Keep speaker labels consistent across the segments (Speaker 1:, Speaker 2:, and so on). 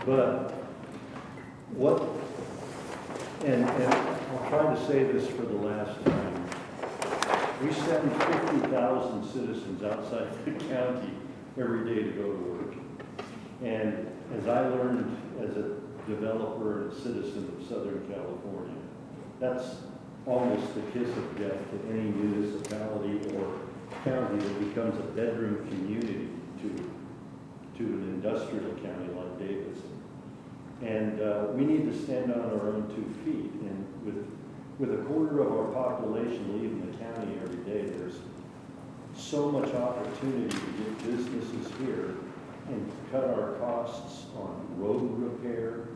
Speaker 1: But what, and I'll try to say this for the last time, we send 50,000 citizens outside the county every day to go to work. And as I learned as a developer and a citizen of Southern California, that's almost the kiss of death to any municipality or county that becomes a bedroom community to an industrial county like Davidson. And we need to stand on our own 2 feet. And with a quarter of our population leaving the county every day, there's so much opportunity to get businesses here and cut our costs on road repair.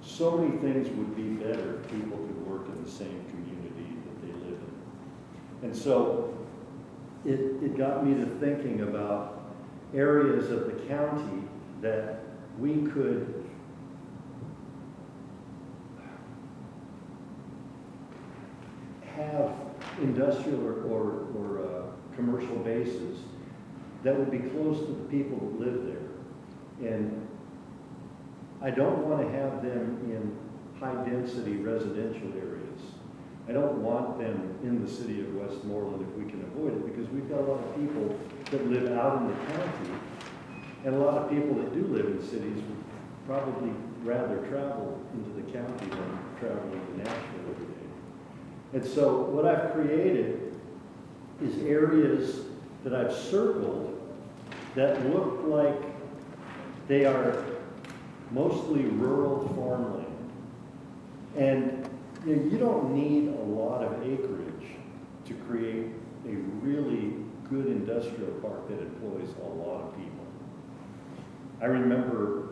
Speaker 1: So many things would be better if people could work in the same community that they live in. And so it got me to thinking about areas of the county that we could have industrial or commercial bases that would be close to the people that live there. And I don't want to have them in high-density residential areas. I don't want them in the city of Westmoreland if we can avoid it, because we've got a lot of people that live out in the county, and a lot of people that do live in cities would probably rather travel into the county than travel into Nashville every day. And so what I've created is areas that I've circled that look like they are mostly rural farmland. And you don't need a lot of acreage to create a really good industrial park that employs a lot of people. I remember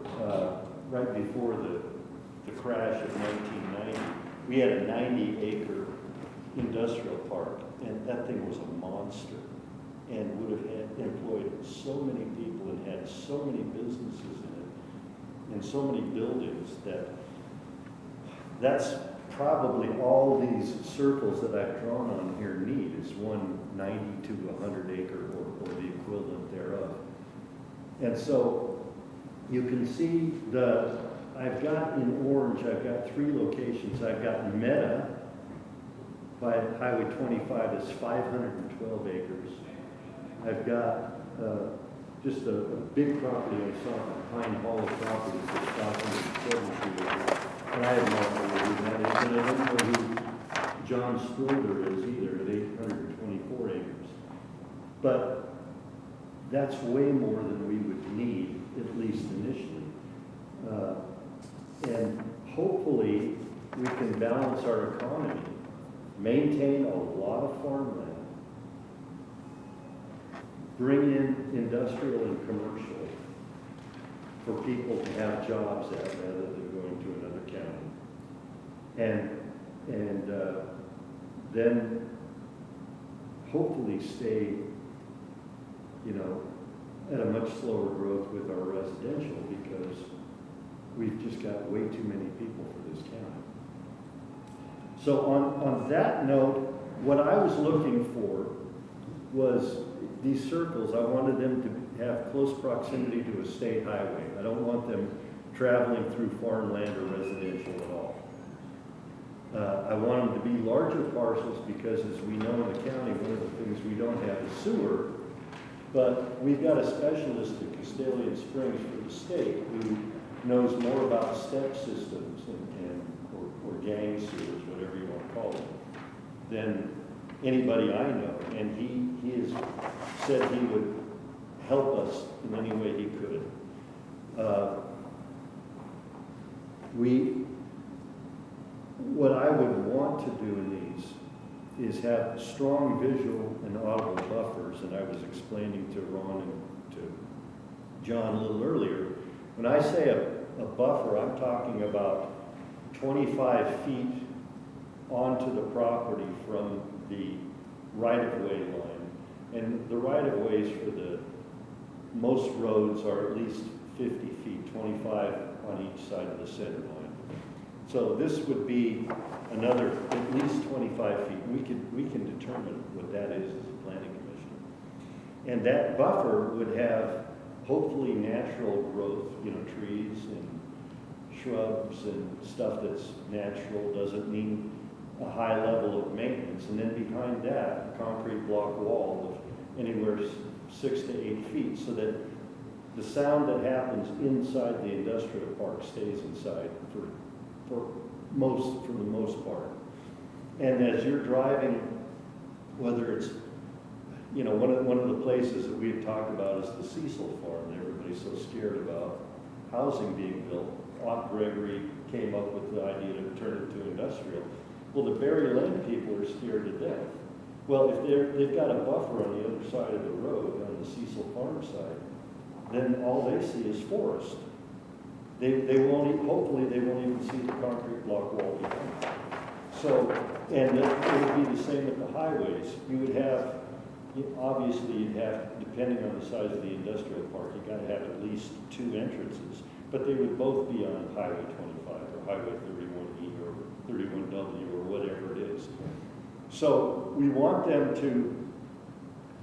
Speaker 1: right before the crash of 1990, we had a 90-acre industrial park, and that thing was a monster and would have employed so many people and had so many businesses in it and so many buildings that's probably all these circles that I've drawn on here need is one 90 to 100 acre or the equivalent thereof. And so you can see I've got in orange, I've got 3 locations. I've got Meta by Highway 25, that's 512 acres. I've got just a big property I saw, Pine Hall of properties that's 573 acres. And I have no idea who that is, and I don't know who John Spilder is either at 824 acres. But that's way more than we would need, at least initially. And hopefully we can balance our economy, maintain a lot of farmland, bring in industrial and commercial for people to have jobs at rather than going to another county. And then hopefully stay, at a much slower growth with our residential, because we've just got way too many people for this county. So on that note, what I was looking for was these circles. I wanted them to have close proximity to a state highway. I don't want them traveling through farmland or residential at all. I want them to be larger parcels because, as we know in the county, one of the things we don't have is sewer, but we've got a specialist at Castalian Springs for the state who knows more about step systems or gang sewers, whatever you want to call them, than anybody I know. And he has said he would help us in any way he could. What I would want to do in these is have strong visual and audible buffers, and I was explaining to Ron and to John a little earlier. When I say a buffer, I'm talking about 25 feet onto the property from the right-of-way line. And the right-of-ways for the most roads are at least 50 feet, 25 on each side of the center line. So this would be another at least 25 feet. We can determine what that is as a planning commission. And that buffer would have hopefully natural growth, you know, trees and shrubs and stuff that's natural, doesn't need a high level of maintenance. And then behind that, a concrete block wall of anywhere 6 to 8 feet, so that the sound that happens inside the industrial park stays inside for the most part. And as you're driving, whether it's, you know, one of the places that we had talked about is the Cecil Farm that everybody's so scared about housing being built. Aunt Gregory came up with the idea to turn it to industrial. Well, the Berry Lane people are scared to death. Well, if they've got a buffer on the other side of the road, on the Cecil Farm side, then all they see is forest. Hopefully they won't even see the concrete block wall behind them. So, and it would be the same at the highways. You would have, obviously you'd have, depending on the size of the industrial park, you gotta have at least 2 entrances, but they would both be on Highway 25 or Highway 31E or 31W or whatever it is. So we want them to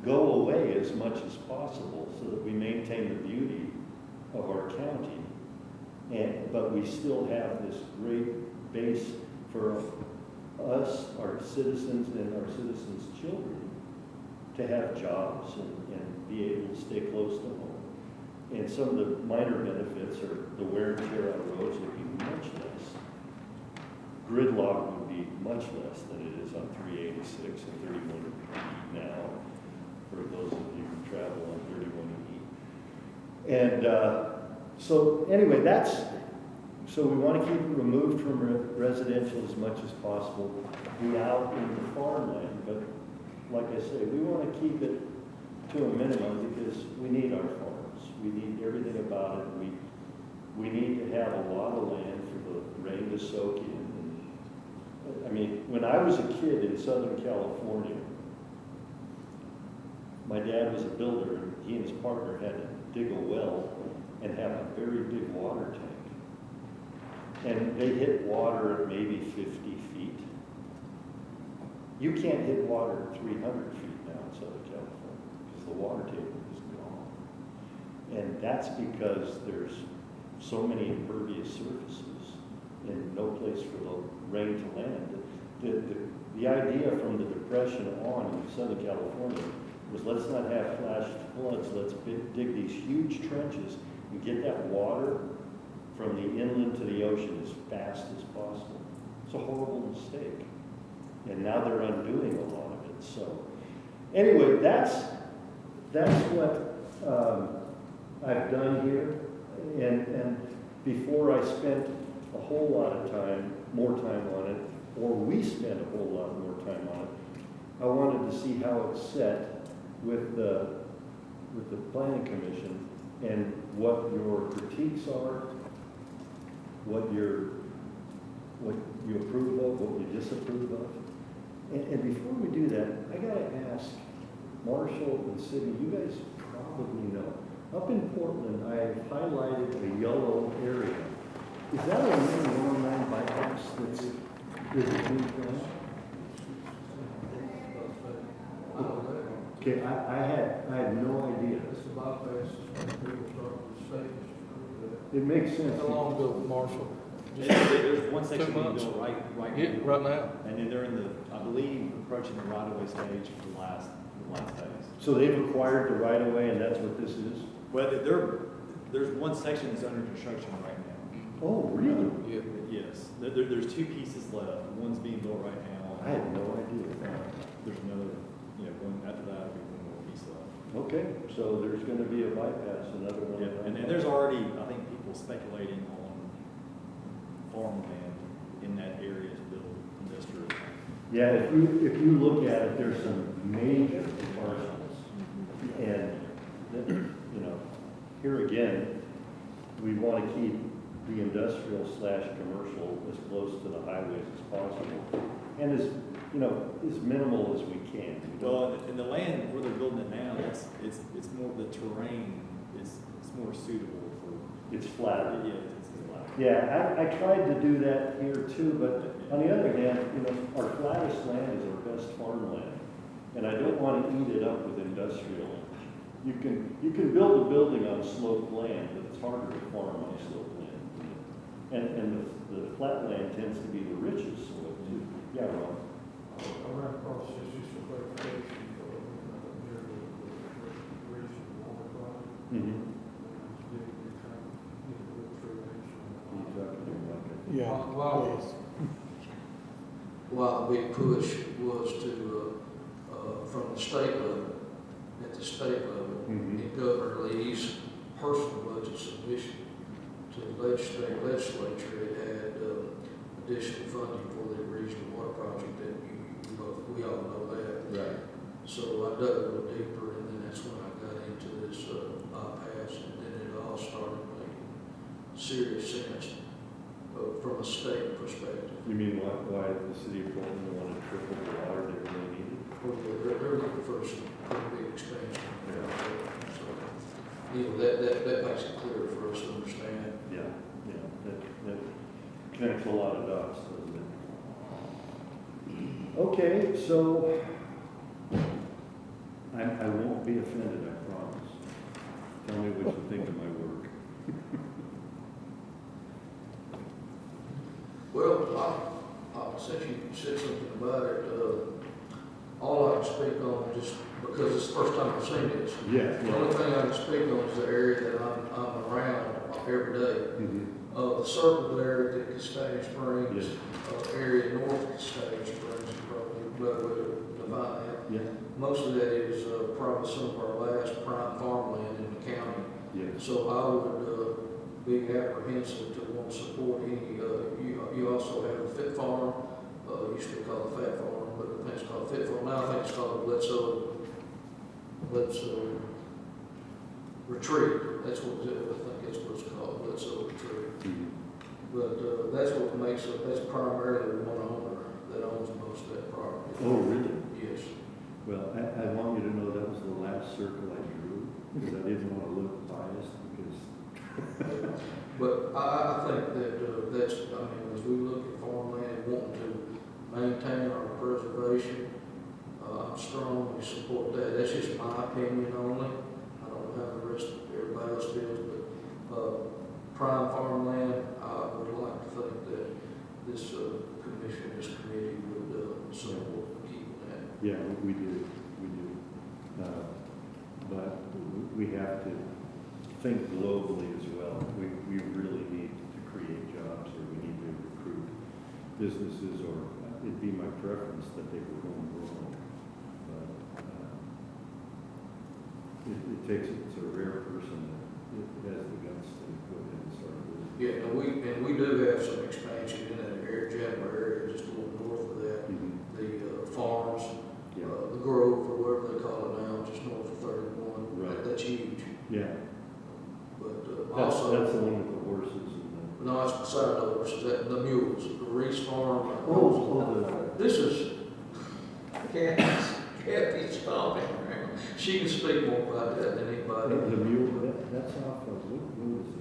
Speaker 1: go away as much as possible so that we maintain the beauty of our county, but we still have this great base for us, our citizens, and our citizens' children to have jobs and be able to stay close to home. And some of the minor benefits are the wear and tear on roads would be much less. Gridlock would be much less than it is on 386 and 31 now, for those of you who travel on 31E. And so anyway, so we want to keep it removed from residential as much as possible, be out in the farmland, but like I say, we want to keep it to a minimum because we need our farms. We need everything about it. We need to have a lot of land for the rain to soak in. And, I mean, when I was a kid in Southern California, my dad was a builder, and he and his partner had to dig a well and have a very big water tank. And they hit water at maybe 50 feet. You can't hit water at 300 feet now in Southern California because the water table is gone. And that's because there's so many impervious surfaces and no place for the rain to land. The idea from the Depression on in Southern California was, let's not have flash floods, let's dig these huge trenches and get that water from the inland to the ocean as fast as possible. It's a horrible mistake. And now they're undoing a lot of it. So anyway, that's what I've done here. And before I spent a whole lot of time, more time on it, or we spent a whole lot more time on it, I wanted to see how it's set with the Planning Commission and what your critiques are, what you approve of, what you disapprove of. And before we do that, I gotta ask Marshall and Sydney, you guys probably know. Up in Portland, I've highlighted a yellow area. Is that a 119 bypass that's being done? Okay, I had no idea.
Speaker 2: It's a bypass, people start with safety.
Speaker 1: It makes sense.
Speaker 2: How long ago, Marshall?
Speaker 3: There's one section
Speaker 2: 2
Speaker 3: being
Speaker 2: months.
Speaker 3: built right
Speaker 2: Yeah,
Speaker 3: now.
Speaker 2: right now.
Speaker 3: And then they're in the, I believe, approaching the right-of-way stage for the last phase.
Speaker 1: So they've acquired the right of way, and that's what this is?
Speaker 3: Well, there's one section that's under construction right now.
Speaker 1: Oh, really?
Speaker 2: Yeah.
Speaker 3: Yes, there's 2 pieces left. One's being built right now.
Speaker 1: I had no idea.
Speaker 3: There's another, one after that, there'll be one more piece left.
Speaker 1: Okay, so there's gonna be a bypass, another one.
Speaker 3: Yeah, and there's already, I think, people speculating on farmland in that area to build industrial.
Speaker 1: Yeah, if you look at it, there's some major parcels. And, here again, we want to keep the industrial / commercial as close to the highways as possible. And as minimal as we can.
Speaker 3: Well, in the land where they're building it now, it's more, the terrain it's more suitable for.
Speaker 1: It's flatter.
Speaker 3: Yeah, it's flat.
Speaker 1: Yeah, I tried to do that here too, but on the other hand, our flattest land is our best farmland. And I don't want to eat it up with industrial You can build a building on sloped land, but it's harder to farm on sloped land. And the flat land tends to be the richest soil too. Yeah, Ron?
Speaker 2: I ran across this just for clarification, near the regional water project.
Speaker 1: Mm-hmm.
Speaker 2: Get a little true answer
Speaker 1: You
Speaker 2: on
Speaker 1: talking to Mike, I think.
Speaker 4: Yeah,
Speaker 2: Well,
Speaker 4: please.
Speaker 2: While the big push was to, from the state level, at the state level,
Speaker 1: Mhm.
Speaker 2: Governor Lee's personal budget submission to the legislature, it had additional funding for the regional water project that we all know that.
Speaker 1: Right.
Speaker 2: So I dug a little deeper, and then that's when I got into this bypass, and then it all started making serious sense from a state perspective.
Speaker 1: You mean why the city of Portland wanted to triple the water they really needed?
Speaker 2: They're looking for some pretty big expansion. So, you know, that makes it clear for us to understand.
Speaker 1: Yeah, that connects a lot of dots, doesn't it? Okay, so I won't be offended, I promise. Tell me what you think of my work.
Speaker 2: Well, since you said something about it, all I can speak on, just because it's the first time I've seen this,
Speaker 1: Yeah.
Speaker 2: the only thing I can speak on is the area that I'm around every day.
Speaker 1: Mhm.
Speaker 2: The circle there at the Castaic Springs,
Speaker 1: Yes.
Speaker 2: area north of Castaic Springs is probably a better way to define that.
Speaker 1: Yeah,
Speaker 2: Most of that is probably some of our last prime farmland in the county.
Speaker 1: yes.
Speaker 2: So I would be apprehensive to want to support any, you also have a fit farm, used to be called a fat farm, but I think it's called a fit farm, now I think it's called a Bledsoe retreat. That's what it is. I think that's what it's called, Bledsoe retreat.
Speaker 1: Mhm.
Speaker 2: But that's what makes it, that's primarily one owner that owns most of that property.
Speaker 1: Oh, really?
Speaker 2: Yes.
Speaker 1: Well, I want you to know that was the last circle I drew, because I didn't want to look biased, because
Speaker 2: But I think that that's, I mean, as we look at farmland, wanting to maintain our preservation, I'm strongly support that. That's just my opinion only. I don't know how the rest of everybody else feels, but prime farmland, I would like to think that this commission, this committee would support keeping that.
Speaker 1: yeah, we do. But we have to think globally as well. We really need to create jobs, or we need to recruit businesses, or it'd be my preference that they were homegrown. But it takes, it's a rare person that has the guts to go ahead and start a business.
Speaker 2: Yeah, and we do have some expansion in that area, Chandler area, just a little north of that.
Speaker 1: Mhm.
Speaker 2: The farms,
Speaker 1: Yeah,
Speaker 2: the Grove, or whatever they call it now, just north of 31.
Speaker 1: Right.
Speaker 2: That's huge.
Speaker 1: yeah.
Speaker 2: But
Speaker 1: That's
Speaker 2: also,
Speaker 1: the one with the horses and
Speaker 2: no, it's beside the horses, the mules, the Reese Farm. This is Kathy stomping around. She can speak more about that than anybody.
Speaker 1: the mule, that's off of, what is it?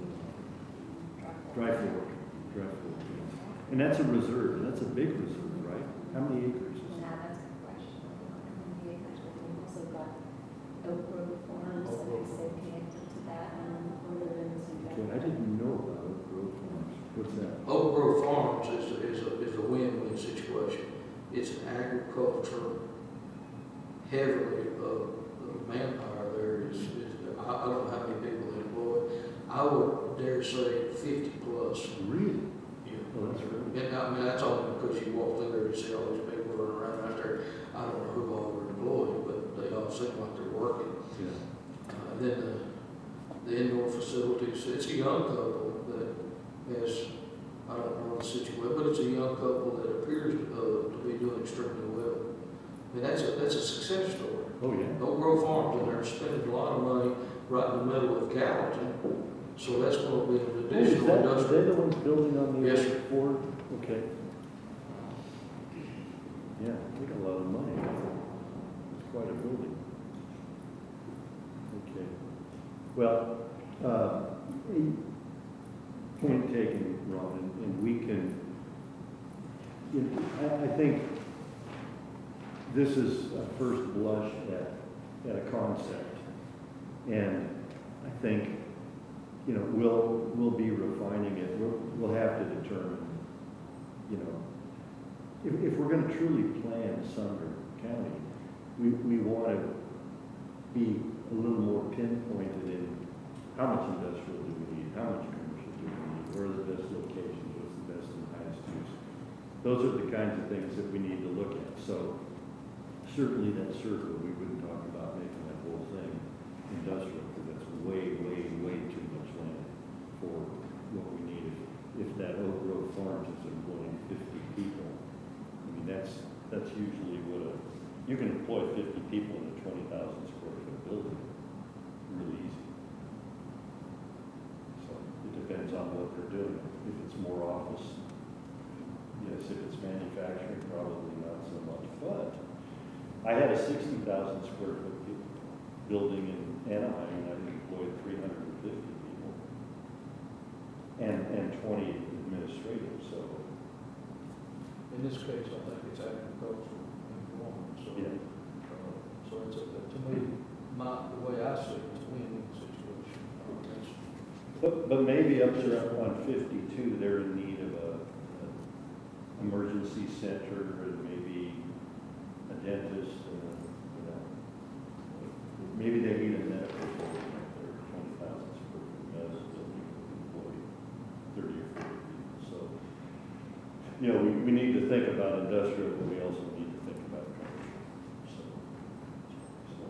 Speaker 1: Dry Fork. Yeah. And that's a reserve, that's a big reserve, right? How many acres is it?
Speaker 5: Yeah, that's a good question. We've also got Oak Grove Farms,
Speaker 2: Oak
Speaker 5: like I
Speaker 2: Grove
Speaker 5: said, connected to that, further in some.
Speaker 1: Okay, I didn't know about Oak Grove Farms. What's that?
Speaker 2: Oak Grove Farms is a win-win situation. It's an agriculture, heavily, the manpower there is I don't know how many people they employ. I would dare say 50 plus.
Speaker 1: Really?
Speaker 2: Yeah.
Speaker 1: Oh, that's really.
Speaker 2: And I mean, that's only because you walk through there and see all these people running around out there. I don't know who all are employed, but they all seem like they're working.
Speaker 1: Yeah.
Speaker 2: Then the indoor facilities, it's a young couple that has, I don't know the situation, but it's a young couple that appears to be doing extremely well. I mean, that's a success story.
Speaker 1: Oh, yeah.
Speaker 2: Oak Grove Farms, and they're spending a lot of money right in the middle of Gallatin, so that's going to be an
Speaker 1: Oh, is
Speaker 2: additional
Speaker 1: that, are they
Speaker 2: industrial.
Speaker 1: the ones building on the
Speaker 2: Yes,
Speaker 1: old
Speaker 2: sir.
Speaker 1: Ford? Okay. Yeah, they got a lot of money. It's quite a building. Okay. Well, point taken, Ron, and we can, you know, I think this is a first blush at a concept. And I think, you know, we'll be refining it. We'll have to determine, you know, if we're gonna truly plan Sumner County, we want to be a little more pinpointed in how much industrial do we need, how much commercial do we need, where are the best locations, what's the best and highest use. Those are the kinds of things that we need to look at. So certainly that circle, we wouldn't talk about making that whole thing industrial, because that's way, way, way too much land for what we need. If that Oak Grove Farms is employing 50 people, I mean, that's usually what you can employ 50 people in a 20,000 square foot building, really easy. So it depends on what they're doing. If it's more office, yes. If it's manufacturing, probably not so much. But I had a 60,000 square foot building in Anaheim, and I employed 350 people and 20 administrative. So
Speaker 2: In this case, I think it's agricultural employment, so.
Speaker 1: yeah.
Speaker 2: So it's, to me, the way I see it, it's a win-win situation.
Speaker 1: But maybe up there on 52, they're in need of a emergency center and maybe a dentist, you know. Maybe they need a medical building up there, 20,000 square foot medical building, employ 30 or 40 people. So, you know, we need to think about industrial, but we also need to think about commercial. So.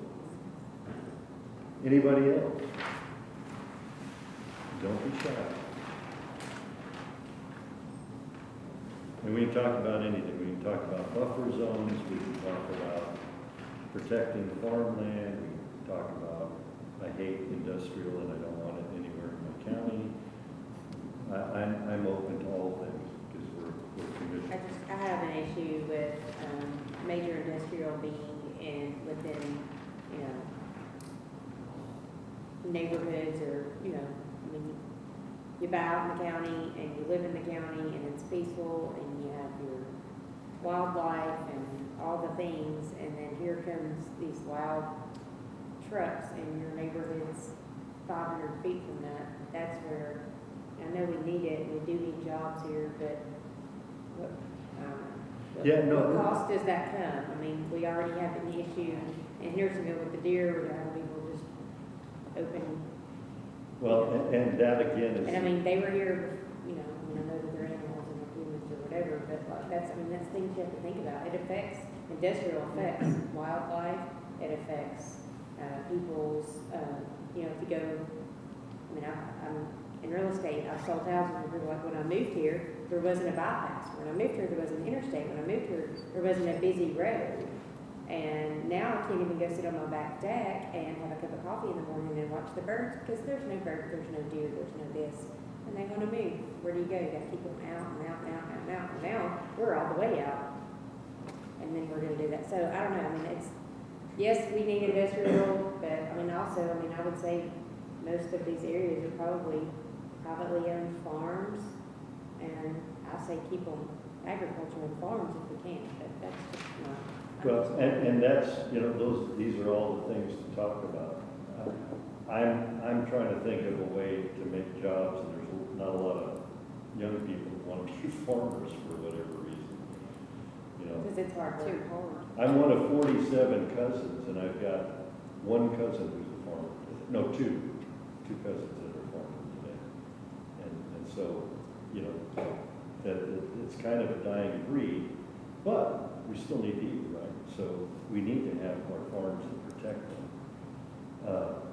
Speaker 1: Anybody else? Don't be shy. And we can talk about anything. We can talk about buffer zones, we can talk about protecting farmland, we can talk about, I hate industrial and I don't want it anywhere in my county. I'm open to all things, because we're committed.
Speaker 5: I have an issue with, major industrial being within, you know, neighborhoods or, you know, I mean, you buy out in the county and you live in the county and it's peaceful and you have your wildlife and all the things, and then here comes these loud trucks and your neighborhood's 500 feet from that. That's where, I know we need it, we do need jobs here, but what, what cost does that come? I mean, we already have an issue in Hendersonville with the deer, we're having people just open.
Speaker 1: Well, and that again is.
Speaker 5: And I mean, they were here, you know, I know that they're animals and they're humans or whatever, but like that's things you have to think about. It affects, industrial affects wildlife, it affects people's, you know, if you go, I mean, I'm in real estate, I've sold houses, like when I moved here, there wasn't a bypass. When I moved here, there wasn't an interstate. When I moved here, there wasn't a busy road. And now I can't even go sit on my back deck and have a cup of coffee in the morning and watch the birds, because there's no birds, there's no deer, there's no this. And they want to move. Where do you go? You got to keep them out and out and out and out. And now we're all the way out. And then we're going to do that. So I don't know. I mean, yes, we need industrial, but I mean, also, I mean, I would say most of these areas are probably privately owned farms. And I say keep them agricultural farms if we can, but that's just not.
Speaker 1: Well, and that's, you know, these are all the things to talk about. I'm trying to think of a way to make jobs, and there's not a lot of young people who want to be farmers for whatever reason. You know,
Speaker 5: Because it's hard too.
Speaker 1: I'm one of 47 cousins, and I've got one cousin who's a farmer. No, two cousins that are farmers today. And so, you know, that it's kind of a dying breed, but we still need to eat, right? So we need to have more farms that protect them.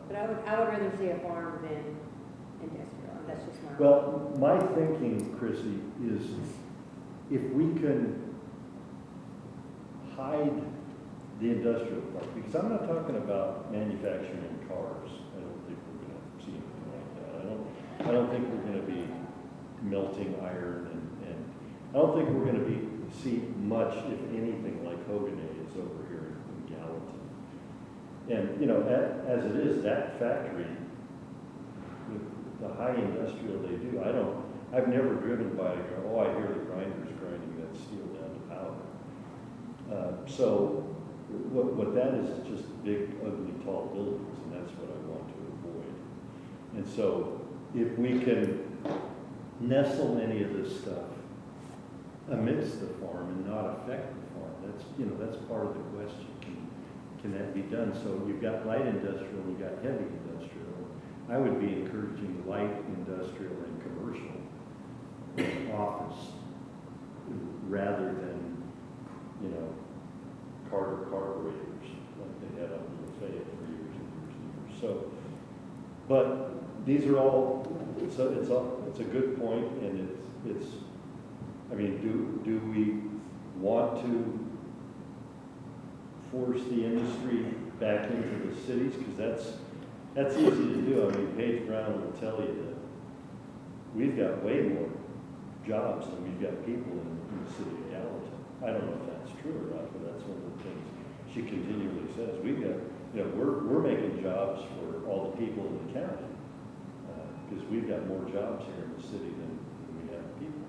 Speaker 5: But I would rather see a farm than industrial. That's just my.
Speaker 1: Well, my thinking, Chrissy, is if we can hide the industrial part, because I'm not talking about manufacturing cars. I don't think we're going to see anything like that. I don't think we're going to be melting iron, and I don't think we're going to see much, if anything, like Hoganay is over here in Gallatin. And, you know, as it is, that factory, with the high industrial they do, I've never driven by it and go, oh, I hear the grinders grinding that steel down to powder. So what that is just big, ugly, tall buildings, and that's what I want to avoid. And so if we can nestle any of this stuff amidst the farm and not affect the farm, that's, that's part of the question. Can that be done? So you've got light industrial, you've got heavy industrial. I would be encouraging light industrial and commercial office rather than, carburetors like they had up in Lafayette for years and years and years. So, but these are all, it's a good point, and I mean, do we want to force the industry back into the cities? Because that's easy to do. I mean, Paige Brown will tell you that we've got way more jobs than we've got people in the city of Gallatin. I don't know if that's true or not, but that's one of the things she continually says. We've got, we're making jobs for all the people in the county, because we've got more jobs here in the city than we have people.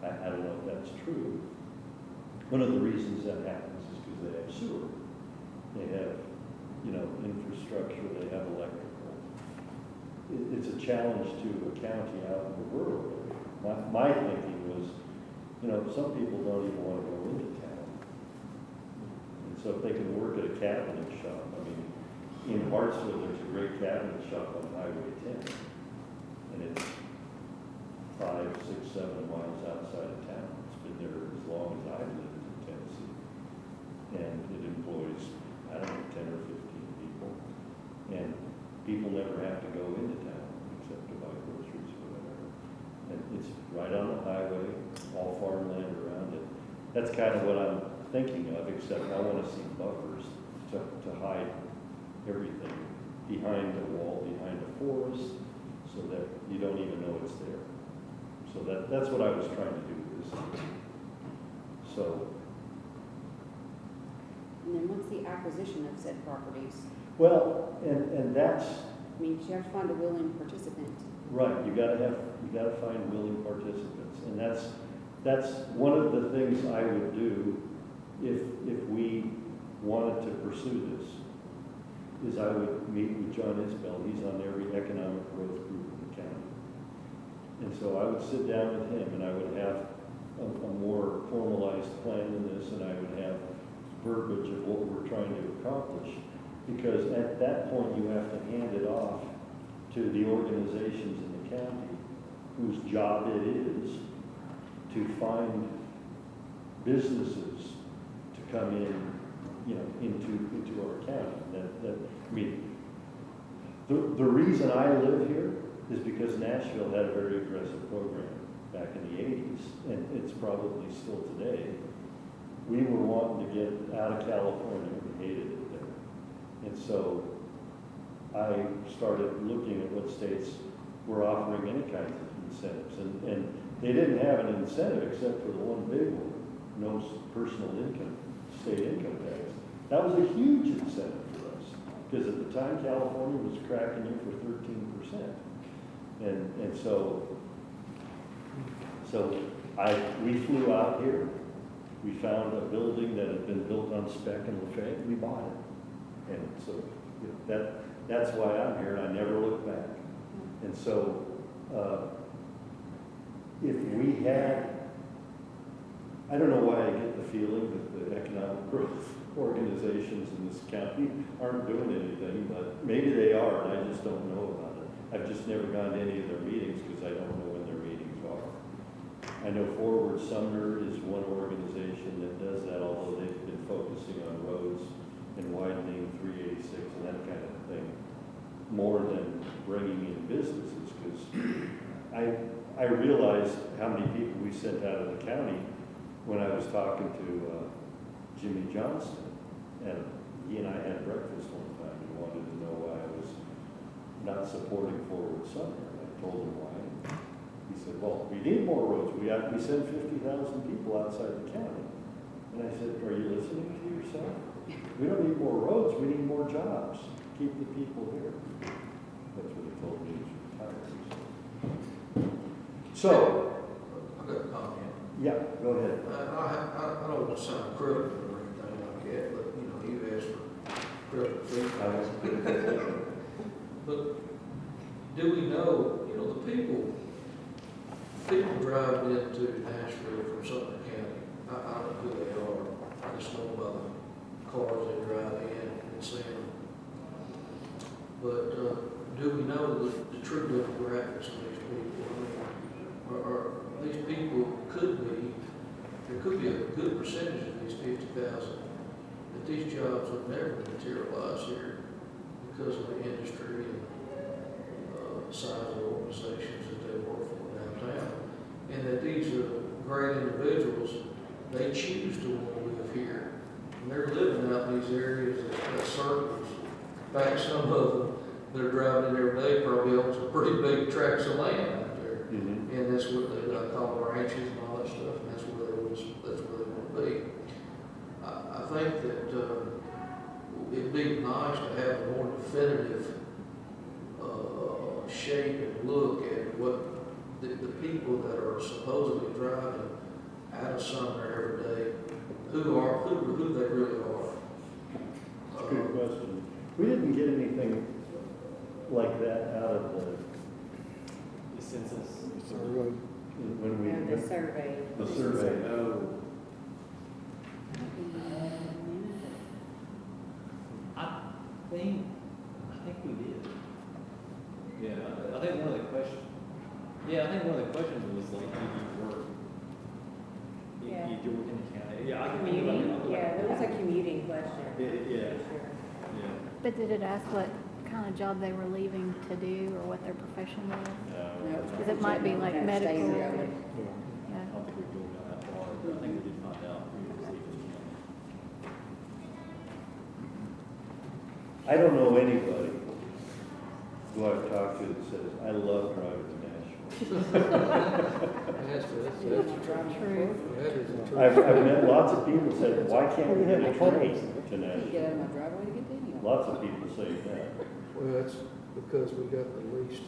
Speaker 1: I don't know if that's true. One of the reasons that happens is because they have sewer. They have, infrastructure, they have electrical. It's a challenge to a county out in the rural area. My thinking was, some people don't even want to go into town. And so if they can work at a cabinet shop, I mean, in Hartsville, there's a great cabinet shop on Highway 10. And it's 5, 6, 7 miles outside of town. It's been there as long as I've lived in Tennessee. And it employs, 10 or 15 people. And people never have to go into town except to buy groceries or whatever. And it's right on the highway, all farmland around it. That's kind of what I'm thinking of, except I want to see buffers to hide everything behind a wall, behind a forest, so that you don't even know it's there. So that's what I was trying to do with this. So.
Speaker 4: And then what's the acquisition of said properties?
Speaker 1: Well, and that's.
Speaker 4: I mean, you have to find a willing participant.
Speaker 1: Right, you gotta find willing participants, and that's one of the things I would do if we wanted to pursue this, is I would meet with John Isbell. He's on every economic growth group in the county. And so I would sit down with him, and I would have a more formalized plan than this, and I would have verbiage of what we're trying to accomplish. Because at that point, you have to hand it off to the organizations in the county whose job it is to find businesses to come in, into our county. The reason I live here is because Nashville had a very aggressive program back in the 80s, and it's probably still today. We were wanting to get out of California. We hated it there. And so I started looking at what states were offering any kinds of incentives. And they didn't have an incentive except for the one big one, no personal income, state income tax. That was a huge incentive for us, because at the time California was cracking you for 13%. And so we flew out here. We found a building that had been built on spec in Lafayette. We bought it. And so that's why I'm here, and I never look back. And so if we had, I don't know why I get the feeling that the economic growth organizations in this county aren't doing anything, but maybe they are, and I just don't know about it. I've just never gone to any of their meetings because I don't know when their meetings are. I know Forward Sumner is one organization that does that, although they've been focusing on roads and widening 386 and that kind of thing more than bringing in businesses, because I realized how many people we sent out of the county when I was talking to Jimmy Johnston, and he and I had breakfast one time. He wanted to know why I was not supporting Forward Sumner. I told him why. He said, well, we need more roads. We send 50,000 people outside the county. And I said, are you listening to yourself? We don't need more roads, we need more jobs. Keep the people here. That's what he told me. He's retired. So,
Speaker 2: I've got a comment.
Speaker 1: yeah, go ahead.
Speaker 2: I don't want to sound critical or anything like that, but you asked for preservation. But do we know, the people drive into Nashville from Sumner County, I don't know who they are, I just know by the cars they drive in and see them. But, do we know the true demographics of these people? I mean, are these people there could be a good percentage of these 50,000 that these jobs would never materialize here because of the industry and size of organizations that they work for downtown. And that these great individuals, they choose to want to live here. And they're living out in these areas that circles. In fact, some of them, they're driving in every day, probably owns some pretty big tracts of land out there.
Speaker 1: Mm-hmm.
Speaker 2: And that's what they call ranches and all that stuff, and that's where they want to be. I think that it'd be nice to have a more definitive shape and look at what the people that are supposedly driving out of Sumner every day, who they really are.
Speaker 1: That's a good question. We didn't get anything like that out of
Speaker 3: The census.
Speaker 1: when we.
Speaker 5: The survey.
Speaker 1: The survey.
Speaker 3: Oh. I think we did. Yeah, I think one of the questions, was like, did you work?
Speaker 5: Yeah.
Speaker 3: Did you work in the county? Yeah, I can.
Speaker 5: Commuting, yeah, there was a commuting question.
Speaker 3: Yeah.
Speaker 5: For sure.
Speaker 3: Yeah.
Speaker 6: But did it ask what kind of job they were leaving to do or what their profession was?
Speaker 4: No,
Speaker 6: Because it might be like
Speaker 4: Stay
Speaker 6: medical.
Speaker 4: there.
Speaker 3: I
Speaker 6: Yeah.
Speaker 3: don't think we've gone down that far, but I think we did find out.
Speaker 1: I don't know anybody who I've talked to that says, I love driving to Nashville.
Speaker 2: That's
Speaker 6: True.
Speaker 1: I've met lots of people say, why can't we get a train to
Speaker 4: I can't get
Speaker 1: Nashville?
Speaker 4: out of my driveway to get to anywhere.
Speaker 1: Lots of people say that.
Speaker 2: Well, that's because we got the least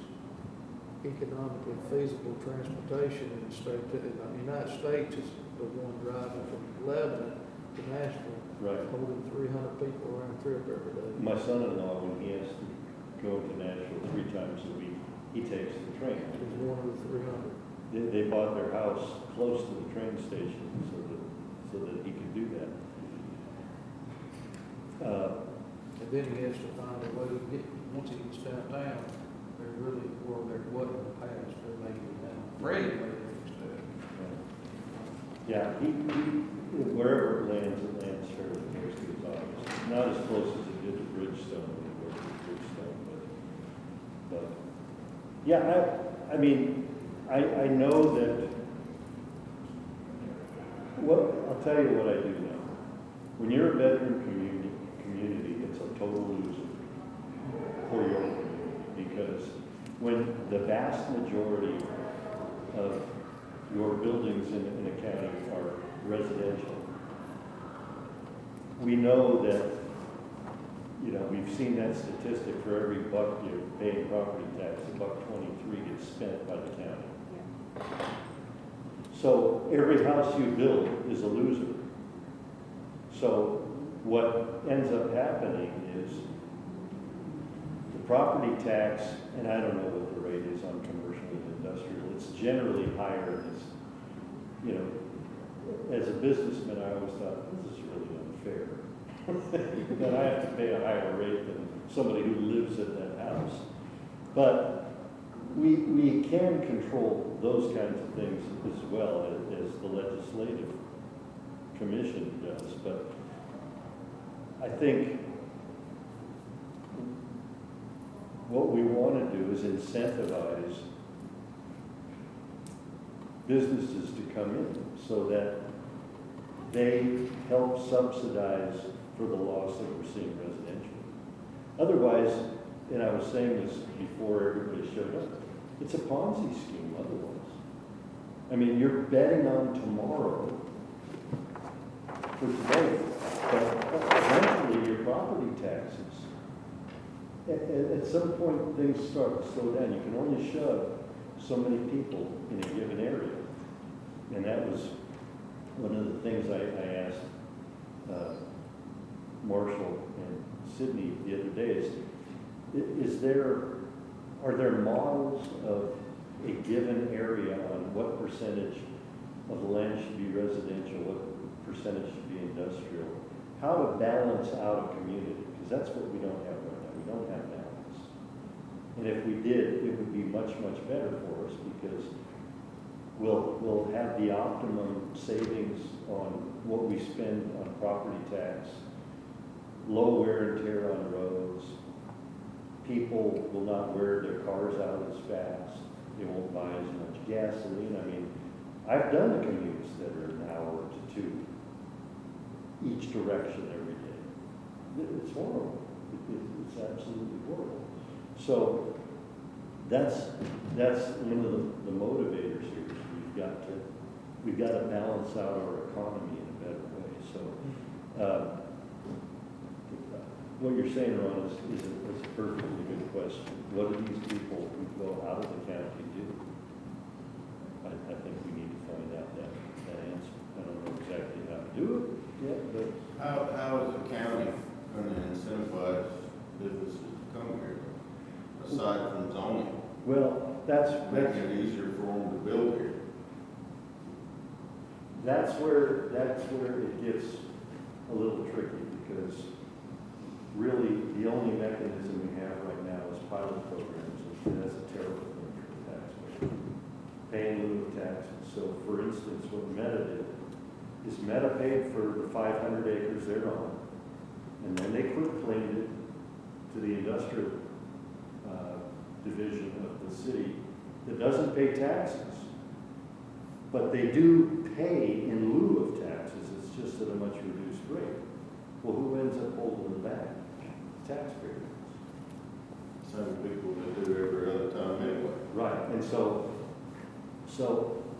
Speaker 2: economically feasible transportation in the state. The United States is the one driving from Lebanon to Nashville,
Speaker 1: Right.
Speaker 2: more than 300 people around trip every day.
Speaker 1: My son-in-law, when he has to go to Nashville 3 times a week, he takes the train.
Speaker 2: He's one of the 300.
Speaker 1: They bought their house close to the train station so that he could do that.
Speaker 2: And then he has to find a way to get, once he gets downtown, they're really, where there wasn't in the past, they're making it now.
Speaker 1: Right.
Speaker 2: Instead.
Speaker 1: Yeah, he wherever it lands fairly close to his office. Not as close as it did to Bridgestone when he worked at Bridgestone, but yeah, I mean, I know that, I'll tell you what I do know. When you're a veteran community, it's a total loser for your community, because when the vast majority of your buildings in a county are residential, we know that, we've seen that statistic for every buck you pay in property tax, $1.23 gets spent by the county. So every house you build is a loser. So what ends up happening is the property tax, and I don't know what the rate is on commercial and industrial, it's generally higher. As a businessman, I always thought, this is really unfair. That I have to pay a higher rate than somebody who lives in that house. But we can control those kinds of things as well as the legislative commission does. But I think what we want to do is incentivize businesses to come in so that they help subsidize for the loss that we're seeing residentially. Otherwise, and I was saying this before everybody showed up, it's a Ponzi scheme otherwise. I mean, you're betting on tomorrow for today, but eventually your property taxes, at some point things start to slow down. You can only shove so many people in a given area. And that was one of the things I asked Marshall and Sydney the other day, are there models of a given area on what percentage of the land should be residential, what percentage should be industrial? How to balance out a community, because that's what we don't have right now. We don't have balance. And if we did, it would be much, much better for us, because we'll have the optimum savings on what we spend on property tax, low wear and tear on roads. People will not wear their cars out as fast. They won't buy as much gasoline. I mean, I've done the commutes that are an hour to two, each direction every day. It's horrible. It's absolutely horrible. So that's one of the motivators here. We've got to balance out our economy in a better way. So what you're saying, Ron, is a perfectly good question. What do these people who go out of the county do? I think we need to find out that answer. I don't know exactly how to do it yet, but
Speaker 7: How is the county going to incentivize businesses to come here, aside from zoning?
Speaker 1: well,
Speaker 7: Making it easier for them to build here.
Speaker 1: that's where it gets a little tricky, because really the only mechanism we have right now is pilot programs, and that's a terrible thing for the taxpayer. Pay in lieu of taxes. So for instance, what Meta did is Meta paid for the 500 acres they're on, and then they quit claimed it to the industrial division of the city that doesn't pay taxes. But they do pay in lieu of taxes, it's just at a much reduced rate. Well, who ends up holding them back? Taxpayers.
Speaker 7: Same people that do every other time anyway.
Speaker 1: Right, and so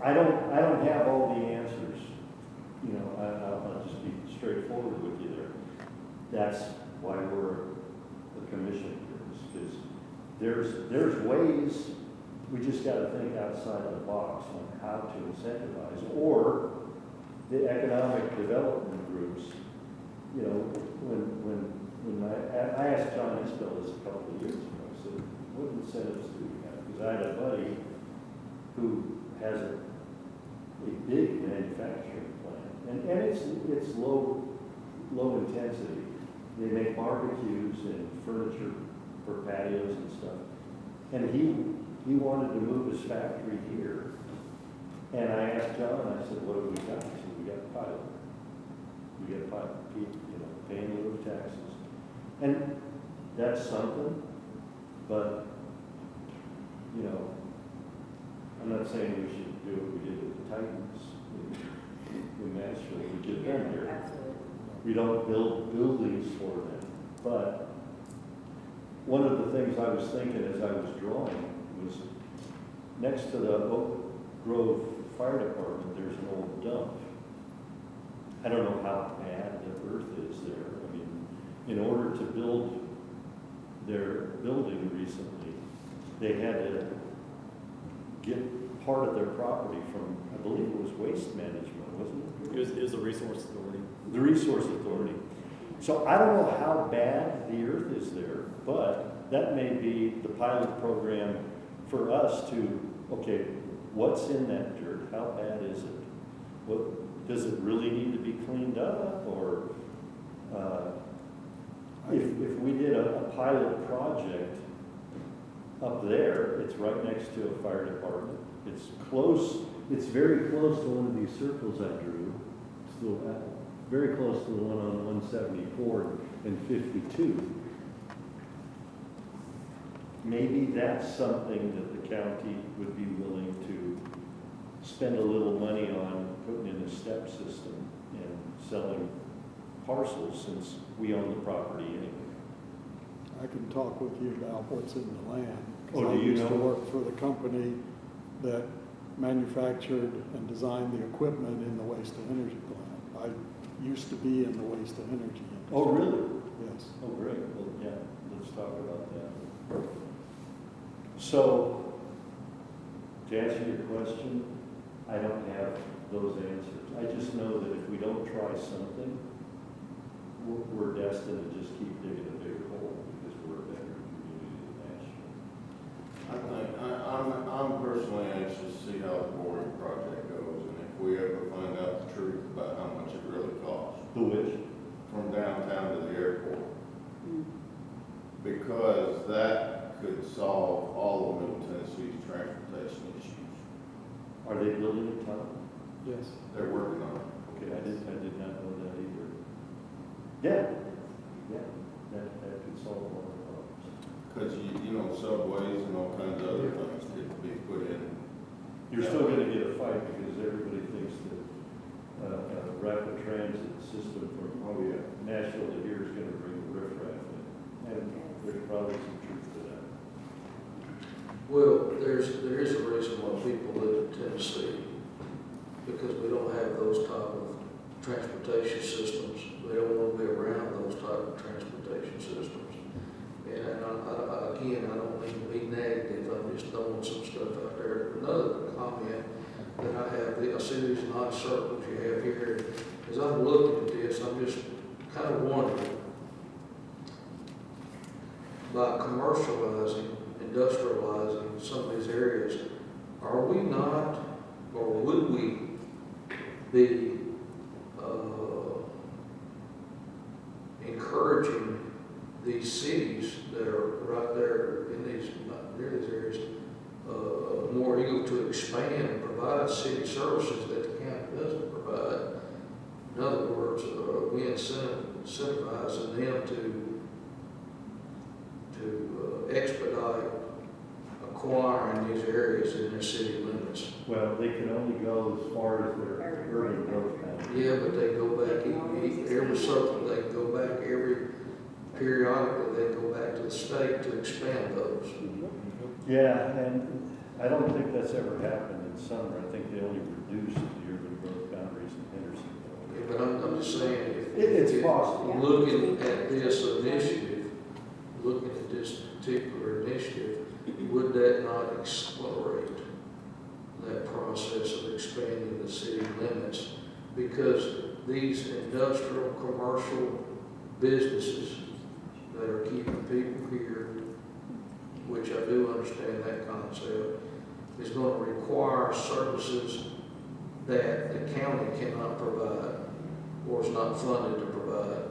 Speaker 1: I don't have all the answers. You know, I'll just be straightforward with you there. That's why we're the commission here, is there's ways, we just got to think outside the box on how to incentivize, or the economic development groups. You know, when I asked John Isbell this a couple of years ago, I said, what incentives do we have? Because I had a buddy who has a big manufacturing plant, and it's low intensity. They make barbecues and furniture for patios and stuff. And he wanted to move his factory here. And I asked John, I said, what have we got? He said, we got a pilot. We got a pilot, you know, paying a little taxes. And that's something, but, you know, I'm not saying we should do what we did with the Titans in Nashville. We get them here.
Speaker 5: Absolutely.
Speaker 1: We don't build buildings for them. But one of the things I was thinking as I was drawing was next to the Oak Grove Fire Department, there's an old dump. I don't know how bad the earth is there. I mean, in order to build their building recently, they had to get part of their property from, I believe it was Waste Management, wasn't it?
Speaker 3: It was the Resource Authority.
Speaker 1: The Resource Authority. So I don't know how bad the earth is there, but that may be the pilot program for us to, okay, what's in that dirt? How bad is it? What, does it really need to be cleaned up? Or if we did a pilot project up there, it's right next to a fire department. It's close, it's very close to one of these circles I drew. Still very close to the one on 174 and 52. Maybe that's something that the county would be willing to spend a little money on, putting in a step system and selling parcels, since we own the property anyway.
Speaker 8: I can talk with you about what's in the land. 'Cause
Speaker 1: Oh, do you
Speaker 8: I used to
Speaker 1: know?
Speaker 8: work for the company that manufactured and designed the equipment in the waste-to-energy plant. I used to be in the waste-to-energy industry.
Speaker 1: Oh, really?
Speaker 8: Yes.
Speaker 1: Oh, great. Well, yeah, let's talk about that. So, to answer your question, I don't have those answers. I just know that if we don't try something, we're destined to just keep digging a bigger hole because we're a better community than Nashville.
Speaker 7: I'm personally anxious to see how the boring project goes, and if we ever find out the truth about how much it really costs.
Speaker 1: The which?
Speaker 7: From downtown to the airport,
Speaker 4: Mm.
Speaker 7: because that could solve all of Middle Tennessee's transportation issues.
Speaker 1: Are they building a tunnel?
Speaker 8: Yes.
Speaker 7: They're working on it.
Speaker 1: Okay, I did not know that either. Yeah, that could solve a lot of problems.
Speaker 7: Because you know, subways and all kinds of other things could be put in.
Speaker 1: You're still gonna get a fight because everybody thinks that, rapid transit system from, Nashville to here is gonna bring the riffraff in. And there's probably some truth to that.
Speaker 2: Well, there is a reason why people live in Tennessee, because we don't have those type of transportation systems. We don't want to be around those type of transportation systems. And again, I don't mean to be negative, I'm just throwing some stuff out there. Another comment that I have, I see these nice circles you have here. As I'm looking at this, I'm just kind of wondering, by commercializing, industrializing some of these areas, are we not, or would we be encouraging these cities that are right there in these, near these areas, more eager to expand and provide city services that the county doesn't provide? In other words, we incentivizing them to expedite acquiring these areas in their city limits.
Speaker 1: Well, they can only go as far as their urban growth boundary.
Speaker 2: Yeah, but they go back, every circle, they go back periodically, they go back to the state to expand those.
Speaker 1: Yeah, and I don't think that's ever happened in Sumner. I think they only reduced the urban growth boundaries in Hendersonville.
Speaker 2: Yeah, but I'm just saying,
Speaker 1: It's possible.
Speaker 2: looking at this initiative, looking at this particular initiative, would that not accelerate that process of expanding the city limits? Because these industrial, commercial businesses that are keeping people here, which I do understand that concept, is going to require services that the county cannot provide or is not funded to provide.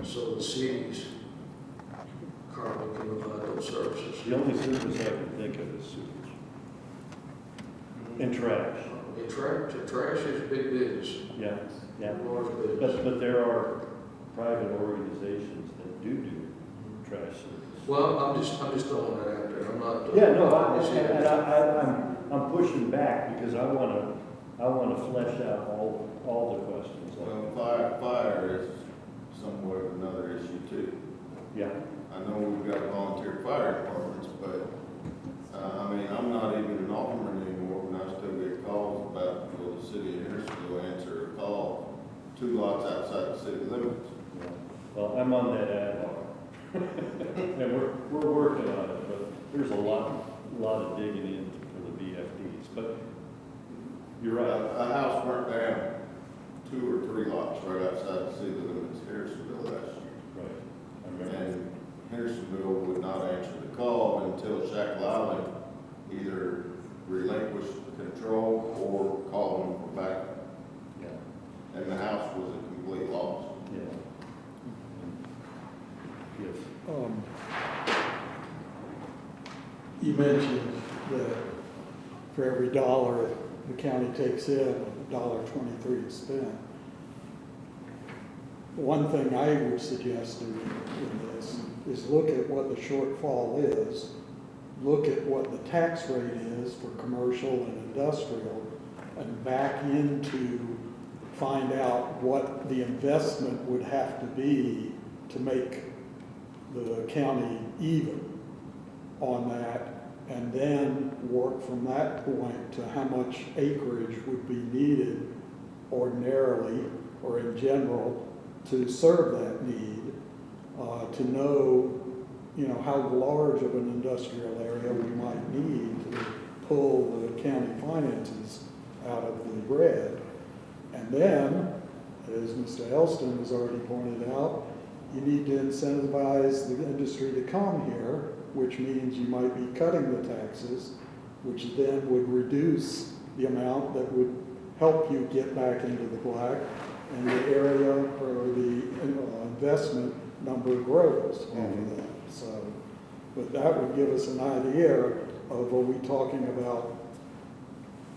Speaker 2: So the cities currently can provide those services.
Speaker 1: The only service I can think of is sewage. And trash.
Speaker 2: Trash is big business,
Speaker 1: Yeah.
Speaker 2: large business.
Speaker 1: But there are private organizations that do trash service.
Speaker 2: Well, I'm just throwing that out there. I'm not.
Speaker 1: I'm pushing back because I wanna flesh out all the questions.
Speaker 7: Well, fire is somewhat of another issue too.
Speaker 1: Yeah.
Speaker 7: I know we've got volunteer fire departments, but, I'm not even an alderman anymore, and I still get calls about, will the city of Hendersonville answer a call 2 lots outside the city limits?
Speaker 1: Yeah. Well, I'm on that ad hoc. And we're working on it, but there's a lot of digging in for the VFDs, but you're right.
Speaker 7: A house burnt down 2 or 3 lots right outside the city limits of Hendersonville last year.
Speaker 1: Right. I remember.
Speaker 7: And Hendersonville would not answer the call until Shackle Island either relinquished control or called them for backup.
Speaker 1: Yeah.
Speaker 7: And the house was a complete loss.
Speaker 1: Yeah. Yes.
Speaker 8: You mentioned that for every dollar the county takes in, $1.23 is spent. One thing I would suggest in this is look at what the shortfall is, look at what the tax rate is for commercial and industrial, and back into find out what the investment would have to be to make the county even on that, and then work from that point to how much acreage would be needed ordinarily or in general to serve that need, to know, how large of an industrial area we might need to pull the county finances out of the bread. And then as Mr. Elston has already pointed out, you need to incentivize the industry to come here, which means you might be cutting the taxes, which then would reduce the amount that would help you get back into the black, and the area or the investment number grows off of that. So, but that would give us an idea of, are we talking about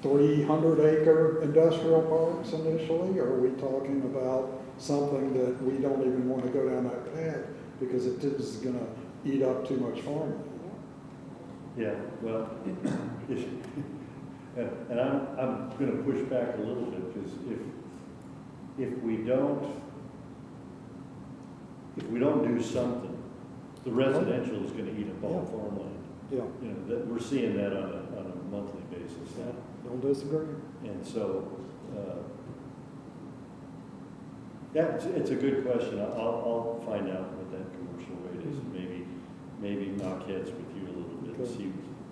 Speaker 8: 300-acre industrial parks initially, or are we talking about something that we don't even want to go down that path because it is going to eat up too much farmland?
Speaker 1: Yeah, well, and I'm gonna push back a little bit, because if we don't do something, the residential is gonna eat up all farmland.
Speaker 8: Yeah,
Speaker 1: You know, that, we're seeing that on a monthly basis.
Speaker 8: yeah, don't disagree.
Speaker 1: And so, yeah, it's a good question. I'll find out what that commercial rate is, and maybe knock heads with you a little bit, and
Speaker 8: Okay.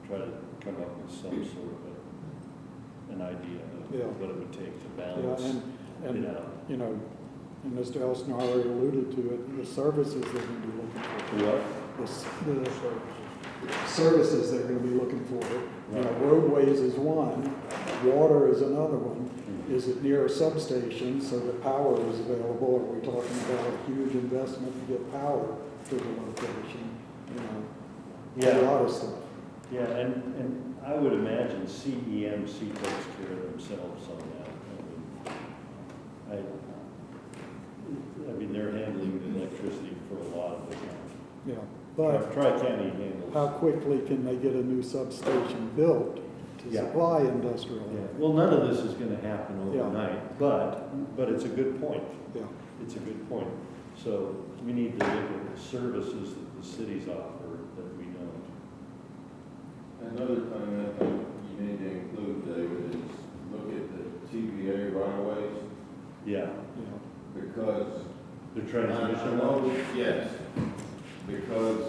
Speaker 1: try to come up with some sort of an idea
Speaker 8: Yeah.
Speaker 1: of what it would take to
Speaker 8: Yeah,
Speaker 1: balance
Speaker 8: and,
Speaker 1: it out.
Speaker 8: you know, and Mr. Elston already alluded to it, the services they're going to be looking for.
Speaker 1: What?
Speaker 8: The services they're going to be looking for. You know,
Speaker 1: Right.
Speaker 8: roadways is one, water is another one. Is it near a substation so that power is available? Are we talking about a huge investment to get power to the location? You know,
Speaker 1: Yeah.
Speaker 8: a lot of stuff.
Speaker 1: Yeah, and I would imagine CEMC takes care of themselves on that. I mean, they're handling the electricity for a lot of it.
Speaker 8: Yeah, but
Speaker 1: Tri-County handles.
Speaker 8: how quickly can they get a new substation built to
Speaker 1: Yeah.
Speaker 8: supply industrial?
Speaker 1: Yeah, well, none of this is gonna happen
Speaker 8: Yeah.
Speaker 1: overnight, but it's a good point.
Speaker 8: Yeah,
Speaker 1: It's a good point. So we need to look at the services that the cities offer that we don't.
Speaker 7: Another thing I think you need to include, David, is look at the TVA right of ways,
Speaker 1: Yeah,
Speaker 8: yeah,
Speaker 7: because
Speaker 1: the
Speaker 7: I
Speaker 1: transmission
Speaker 7: know,
Speaker 1: lines.
Speaker 7: yes, because,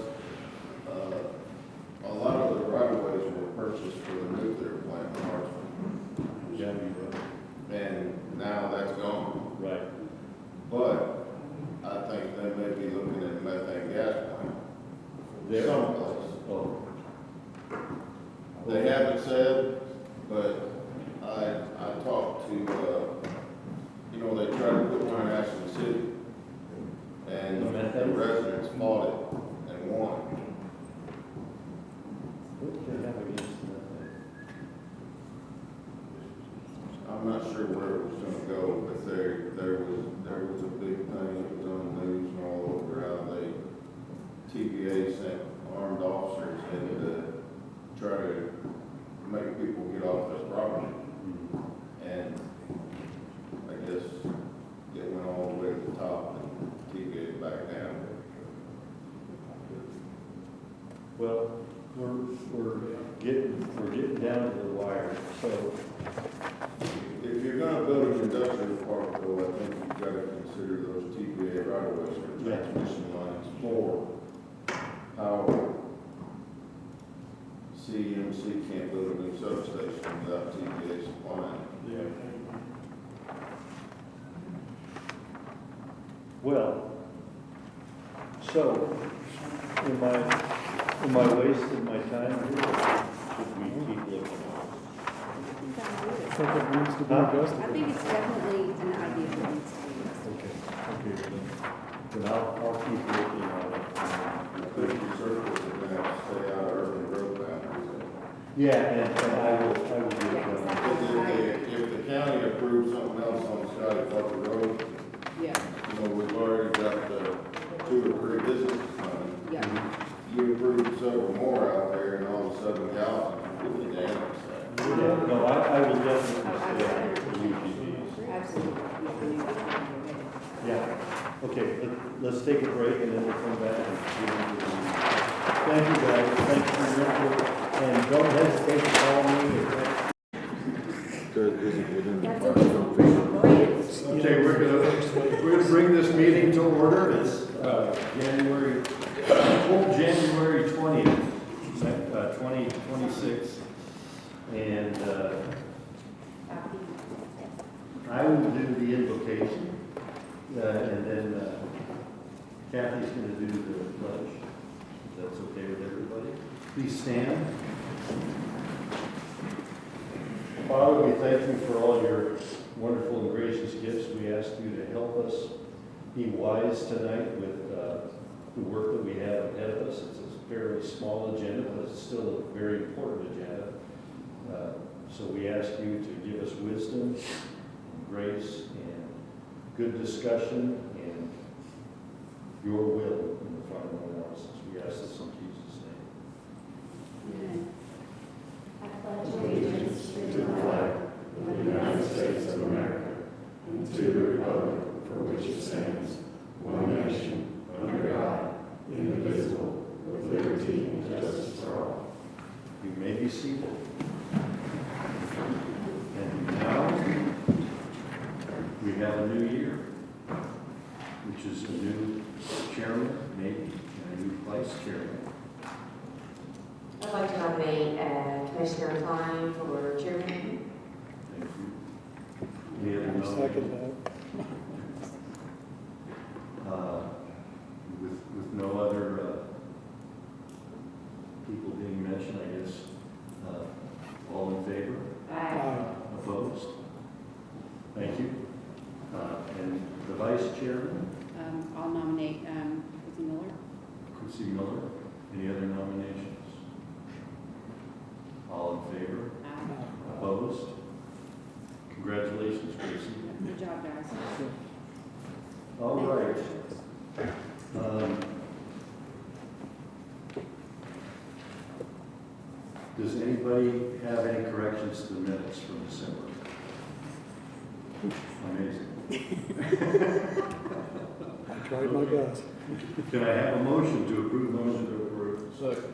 Speaker 7: a lot of the right of ways were purchased for the nuclear plant in Hartsville.
Speaker 1: Yeah,
Speaker 7: And now that's gone.
Speaker 1: right.
Speaker 7: But I think they may be looking at a methane gas plant
Speaker 1: There.
Speaker 7: someplace.
Speaker 1: Oh,
Speaker 7: They haven't said, but I talked to, you know, they tried to put one in Ashland City. And
Speaker 1: The
Speaker 7: the
Speaker 1: methane?
Speaker 7: residents fought it and won.
Speaker 1: what do they have against that?
Speaker 7: I'm not sure where it was gonna go, but there was a big thing that was on the news and all over how they, TVA sent armed officers in to try to make people get off their property. And I guess it went all the way to the top and TVA back down.
Speaker 1: Well, we're getting down to the wire, so,
Speaker 7: If you're gonna build an industrial park, though, I think you've gotta consider those TVA right of ways for
Speaker 1: Yeah.
Speaker 7: transmission lines for power. CEMC can't build a new substation without TVA supplying.
Speaker 1: yeah. Well, so, am I wasting my time here? Should we keep looking?
Speaker 8: I think it needs to be
Speaker 1: Huh?
Speaker 5: I
Speaker 8: investigated.
Speaker 5: think it's definitely an idea that needs to be investigated.
Speaker 1: Okay, then I'll keep looking at it.
Speaker 7: The city circles are gonna have to stay out of urban growth boundaries.
Speaker 1: Yeah, and I will get,
Speaker 7: If the county approves something else on Scotty Parker Road,
Speaker 5: Yeah,
Speaker 7: you know, we've already got the 2 or 3 businesses running.
Speaker 5: yeah.
Speaker 7: You approve several more out there, and all of a sudden, Gallatin completely damaged that.
Speaker 1: yeah, no, I will definitely stay out of the UGBs.
Speaker 5: Absolutely.
Speaker 1: Yeah, okay, let's take a break and then we'll come back and get into the. Thank you guys, thank you for your input, and don't hesitate to call me or text.
Speaker 5: That's a different grant.
Speaker 1: Okay, we're gonna bring this meeting to order. It's January 20th, 2026. And I will do the invocation. And then Kathy's going to do the pledge, if that's okay with everybody. Please stand. Father, we thank you for all your wonderful and gracious gifts. We ask you to help us be wise tonight with the work that we have ahead of us. It's a fairly small agenda, but it's still a very important agenda. So we ask you to give us wisdom, and grace, and good discussion, and your will in the final analysis. We ask this in Jesus' name.
Speaker 5: I pledge allegiance
Speaker 9: To the flag of the United States of America and to the republic for which it stands, one nation, under God, indivisible, with liberty and justice for all.
Speaker 1: You may be seated. And now, we have a new year, which is a new chairman, maybe, and a new vice chairman.
Speaker 5: I'd like to nominate Commissioner Klein for chairman.
Speaker 1: Thank you. Any other
Speaker 8: Second
Speaker 1: nominations?
Speaker 8: that.
Speaker 1: With no other people being mentioned, I guess, all in favor?
Speaker 8: Aye.
Speaker 1: Opposed? Thank you. And the vice chairman,
Speaker 4: I'll nominate, Chrissy Miller.
Speaker 1: Chrissy Miller. Any other nominations? All in favor? Opposed? Congratulations, Chrissy.
Speaker 4: Good job, guys.
Speaker 1: All right. Does anybody have any corrections to the minutes from December? Amazing.
Speaker 8: I tried my best.
Speaker 1: Can I have a motion to approve those that were?
Speaker 2: Second.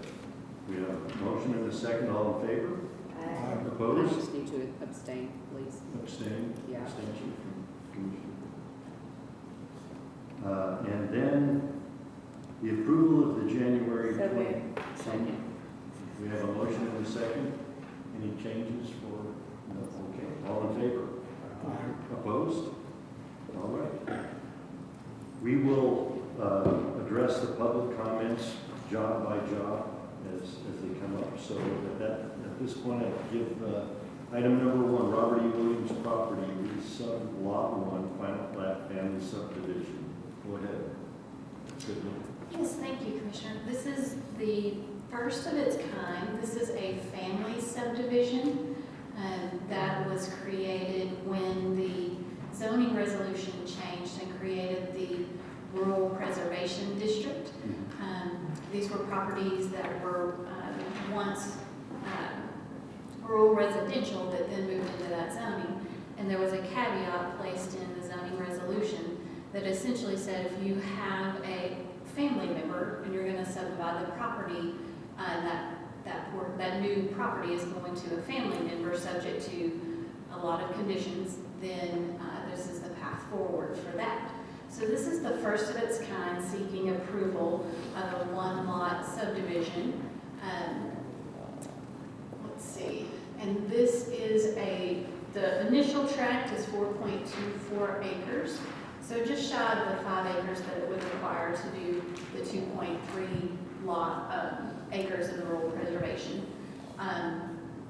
Speaker 1: We have a motion and a second. All in favor?
Speaker 8: Aye.
Speaker 4: I
Speaker 1: Opposed?
Speaker 4: just need to abstain, please.
Speaker 1: Abstain?
Speaker 4: Yeah.
Speaker 1: Abstention from Commissioner. And then the approval of the January
Speaker 5: So
Speaker 1: 20.
Speaker 5: moved.
Speaker 4: Second.
Speaker 1: We have a motion and a second. Any changes for? No. Okay. All in favor?
Speaker 8: Aye.
Speaker 1: Opposed? All right. We will address the public comments job by job as they come up. So at this point, I'll give item number 1, Robert E. Williams property, sub lot 1, final plat, family subdivision. Go ahead. Good.
Speaker 10: Yes, thank you, Commissioner. This is the first of its kind. This is a family subdivision that was created when the zoning resolution changed and created the Rural Preservation District. These were properties that were once rural residential that then moved into that zoning. And there was a caveat placed in the zoning resolution that essentially said if you have a family member and you're going to subdivide the property, that new property is going to a family member subject to a lot of conditions, then this is the path forward for that. So this is the first of its kind seeking approval of a one-lot subdivision. Let's see, and this is the initial tract is 4.24 acres. So just shy of the 5 acres that it would require to do the 2.3 acres in rural preservation.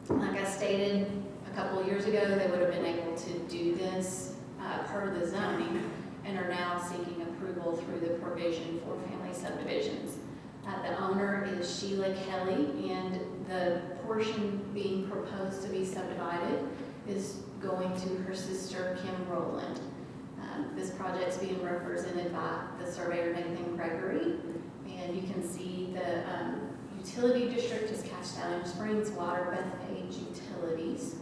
Speaker 10: Like I stated a couple of years ago, they would have been able to do this per the zoning and are now seeking approval through the provision for family subdivisions. The owner is Sheila Kelly, and the portion being proposed to be subdivided is going to her sister Kim Rowland. This project is being represented by the surveyor Nathan Gregory, and you can see the utility district is Castellano Springs Water Bethpage Utilities.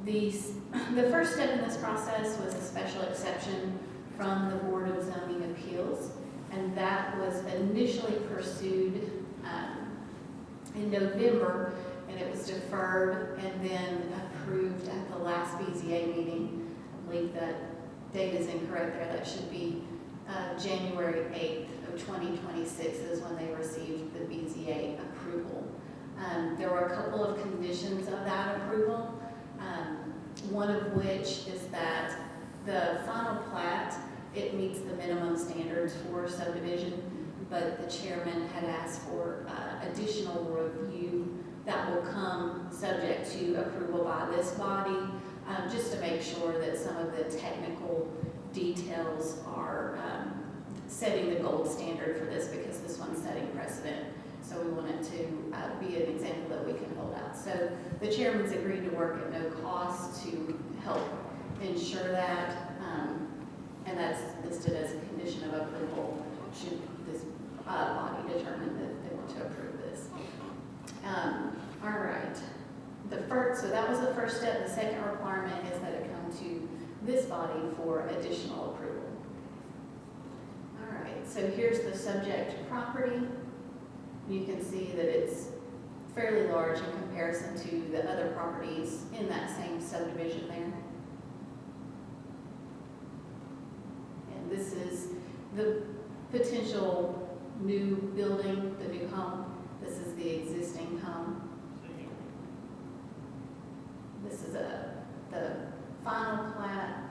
Speaker 10: The first step in this process was a special exception from the Board of Zoning Appeals, and that was initially pursued in November, and it was deferred and then approved at the last BZA meeting. I believe that date is incorrect there. That should be January 8th of 2026 is when they received the BZA approval. There were a couple of conditions of that approval, one of which is that the final plat it meets the minimum standards for subdivision, but the chairman had asked for additional review that will come subject to approval by this body, just to make sure that some of the technical details are setting the gold standard for this, because this one's setting precedent. So we want it to be an example that we can hold out. So the chairman's agreed to work at no cost to help ensure that, and that's listed as a condition of approval should this body determine that they want to approve this. All right. So that was the first step. The second requirement is that it come to this body for additional approval. All right, so here's the subject property. You can see that it's fairly large in comparison to the other properties in that same subdivision there. And this is the potential new building, the new home. This is the existing home. This is the final plat.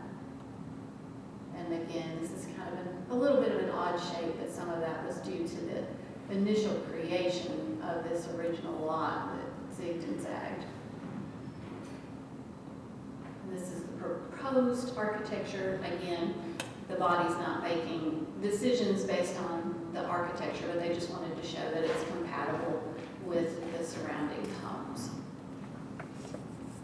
Speaker 10: And again, this is kind of a little bit of an odd shape, but some of that was due to the initial creation of this original lot that zigged and zagged. And this is the proposed architecture. Again, the body's not making decisions based on the architecture, but they just wanted to show that it's compatible with the surrounding homes.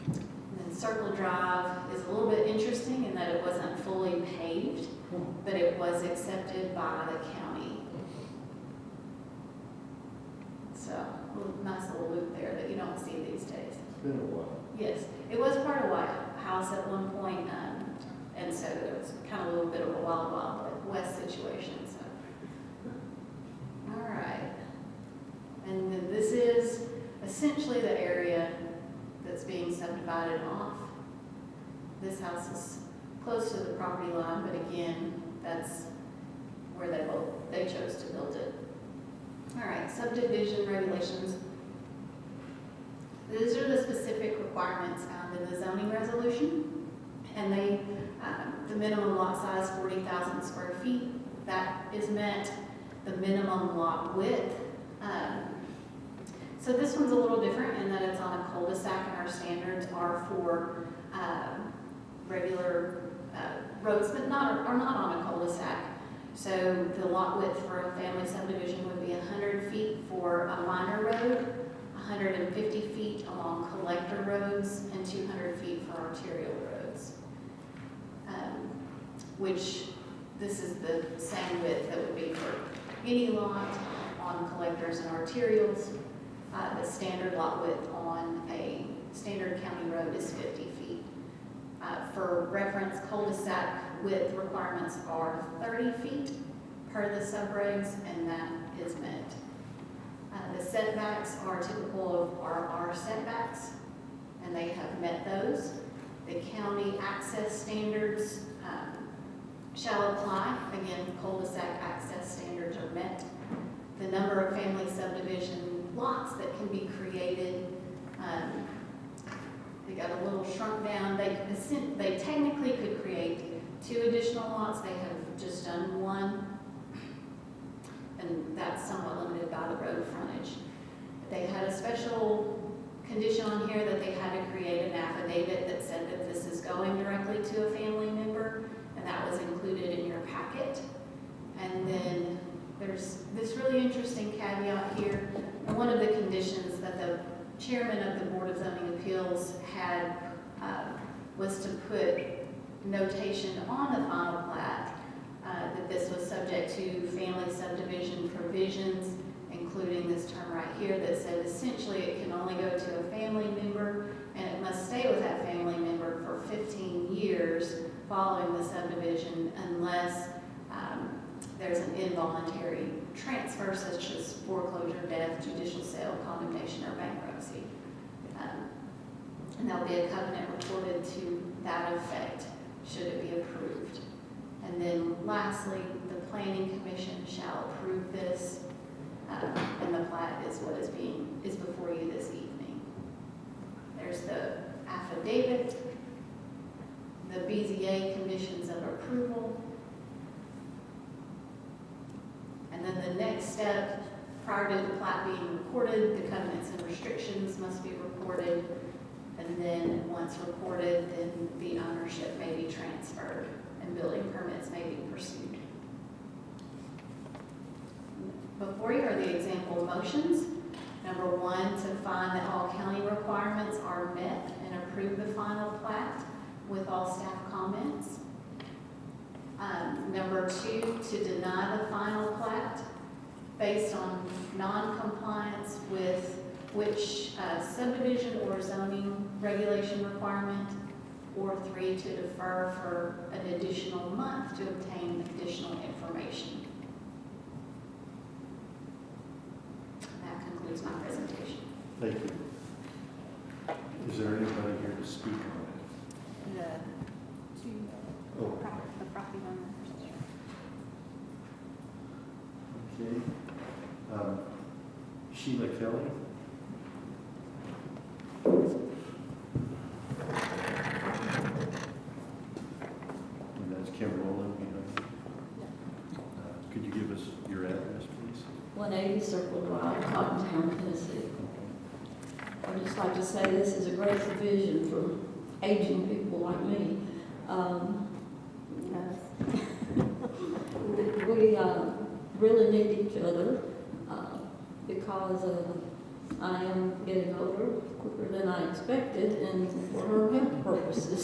Speaker 10: And Circle Drive is a little bit interesting in that it wasn't fully paved, but it was accepted by the county. So, a nice little loop there that you don't see these days.
Speaker 1: It's been a while.
Speaker 10: Yes, it was part of White House at one point, and so there was kind of a little bit of a wild west situation. So, all right, and then this is essentially the area that's being subdivided off. This house is close to the property line, but again, that's where they chose to build it. All right, subdivision regulations. These are the specific requirements found in the zoning resolution, and the minimum lot size 40,000 square feet. That is met. The minimum lot width. So this one's a little different in that it's on a cul-de-sac, and our standards are for regular roads, but are not on a cul-de-sac. So the lot width for a family subdivision would be 100 feet for a minor road, 150 feet along collector roads, and 200 feet for arterial roads. Which this is the same width that would be for any lot on collectors and arterials. The standard lot width on a standard county road is 50 feet. For reference, cul-de-sac width requirements are 30 feet per the subregs, and that is met. The setbacks are typical of our setbacks, and they have met those. The county access standards shall apply. Again, cul-de-sac access standards are met. The number of family subdivision lots that can be created, they got a little shrunk down. They technically could create 2 additional lots. They have just done 1, and that's somewhat limited by the road frontage. They had a special condition on here that they had to create an affidavit that said that this is going directly to a family member, and that was included in your packet. And then there's this really interesting caveat here. And one of the conditions that the chairman of the Board of Zoning Appeals had was to put notation on the final plat that this was subject to family subdivision provisions, including this term right here that said essentially it can only go to a family member, and it must stay with that family member for 15 years following the subdivision unless there's an involuntary transfer such as foreclosure, death, judicial sale, condemnation, or bankruptcy. And there'll be a covenant recorded to that effect should it be approved. And then lastly, the Planning Commission shall approve this, and the plat is what is before you this evening. There's the affidavit, the BZA conditions of approval, next step, prior to the plat being recorded, the covenants and restrictions must be recorded. And then, once recorded, then the ownership may be transferred and building permits may be pursued. Before you are the example motions. Number 1, to find that all county requirements are met and approve the final plat with all staff comments. Number 2, to deny the final plat based on non-compliance with which subdivision or zoning regulation requirement. Or 3, to defer for an additional month to obtain additional information. That concludes my presentation.
Speaker 1: Thank you. Is there anybody here to speak on
Speaker 6: The two,
Speaker 1: Oh.
Speaker 6: the property owners.
Speaker 1: it? Okay. Sheila Kelly? And that's Kim Rowland behind you. Could you give us your address, please?
Speaker 11: 180 Circle Drive, Cottontown, Tennessee. I'd just like to say this is a great division for aging people like me. We really need each other because I am getting older quicker than I expected and for health purposes.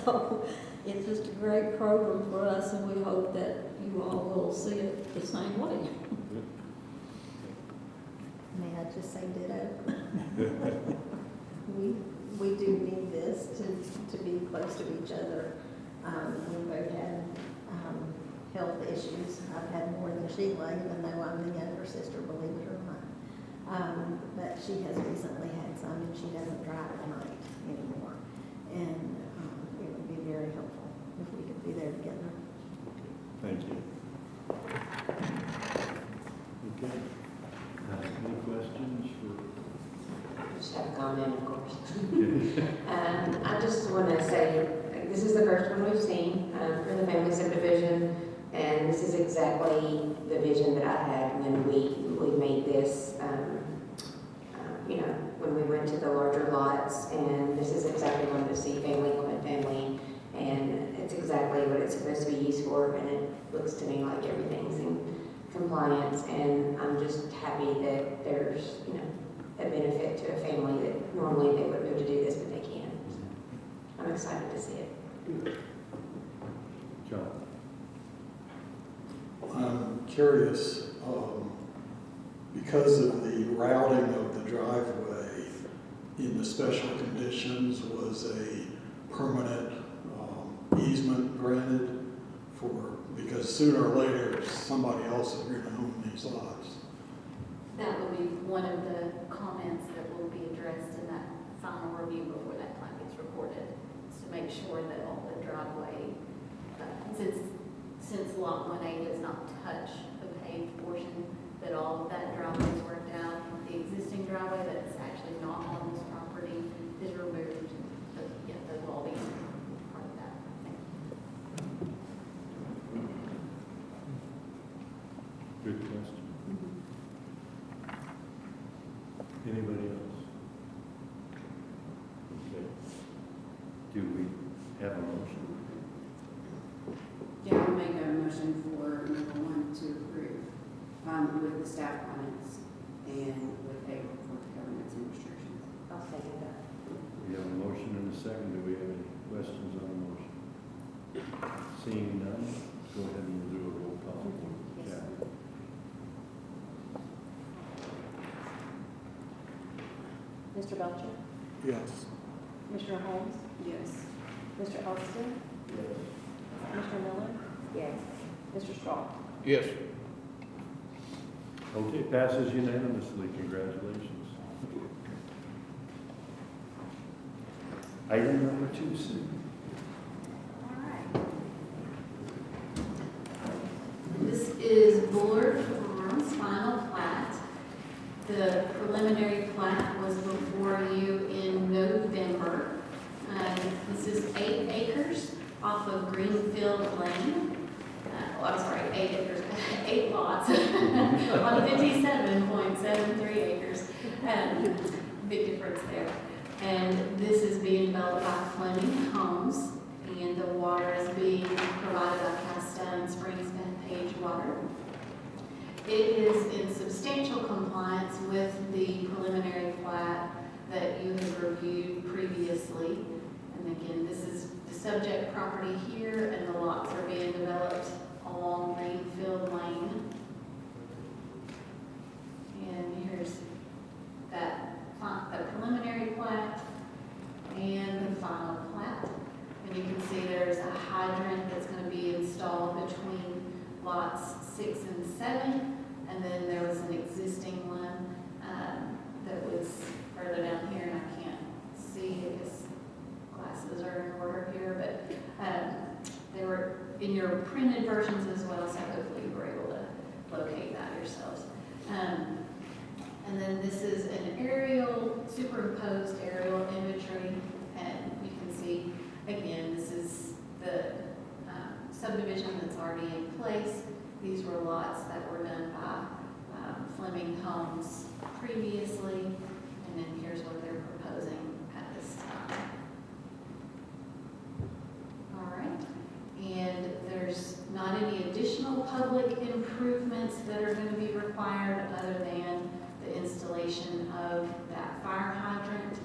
Speaker 11: So it's just a great program for us, and we hope that you all will see it the same way.
Speaker 12: May I just say ditto? We do need this to be close to each other. We both had health issues. I've had more than Sheila, even though I'm the younger sister, believe it or not. But she has recently had some, and she doesn't drive at night anymore. And it would be very helpful if we could be there together.
Speaker 1: Thank you. Okay. Any questions for?
Speaker 13: Just have a comment, of course.
Speaker 1: Okay.
Speaker 13: I just want to say, this is the first one we've seen for the family subdivision, and this is exactly the vision that I had when we made this, when we went to the larger lots, and this is exactly what to see family, woman, family, and it's exactly what it's supposed to be used for, and it looks to me like everything's in compliance, and I'm just happy that there's, a benefit to a family that normally they wouldn't be able to do this, but they can. So I'm excited to see it.
Speaker 1: John?
Speaker 8: I'm curious, because of the routing of the driveway in the special conditions, was a permanent easement granted because sooner or later somebody else is going to own these lots.
Speaker 10: That will be one of the comments that will be addressed in that final review before that plat gets recorded, is to make sure that all the driveway, since lot 1A does not touch the paved portion, that all of that driveway is worked out. The existing driveway that's actually not on this property is removed. But yeah, that will all be part of that.
Speaker 1: Good question. Anybody else? Okay. Do we have a motion?
Speaker 4: Yeah, I'll make a motion for number 1 to approve with the staff comments and with a report to governments and restrictions.
Speaker 5: I'll second that.
Speaker 1: We have a motion and a second. Do we have any questions on the motion? Seeing none, go ahead and do a roll call.
Speaker 4: Yes.
Speaker 1: Yeah.
Speaker 5: Mr. Belcher?
Speaker 8: Yes.
Speaker 5: Commissioner Holmes?
Speaker 4: Yes.
Speaker 5: Mr. Elston?
Speaker 1: Yes.
Speaker 5: Commissioner Miller? Yes. Mr. Straw?
Speaker 2: Yes.
Speaker 1: Okay, passes unanimously. Congratulations. Item number 2, Sue.
Speaker 10: All right. This is Bullard Farms final plat. The preliminary plat was before you in November. This is 8 acres off of Greenfield Lane. 8 acres 8 lots on 57.73 acres. Big difference there. And this is being developed by Fleming Homes, and the water is being provided by Castone Springs Bethpage Water. It is in substantial compliance with the preliminary plat that you have reviewed previously. And again, this is the subject property here, and the lots are being developed along Greenfield Lane. And here's the preliminary plat and the final plat. And you can see there's a hydrant that's going to be installed between lots 6 and 7. And then there was an existing one that was further down here, and I can't see because glasses are in order here, but they were in your printed versions as well, so hopefully you were able to locate that yourselves. And then this is an aerial, superimposed aerial imagery, and you can see, again, this is the subdivision that's already in place. These were lots that were done by Fleming Homes previously, and then here's what they're proposing at this time. All right, and there's not any additional public improvements that are going to be required other than the installation of that fire hydrant.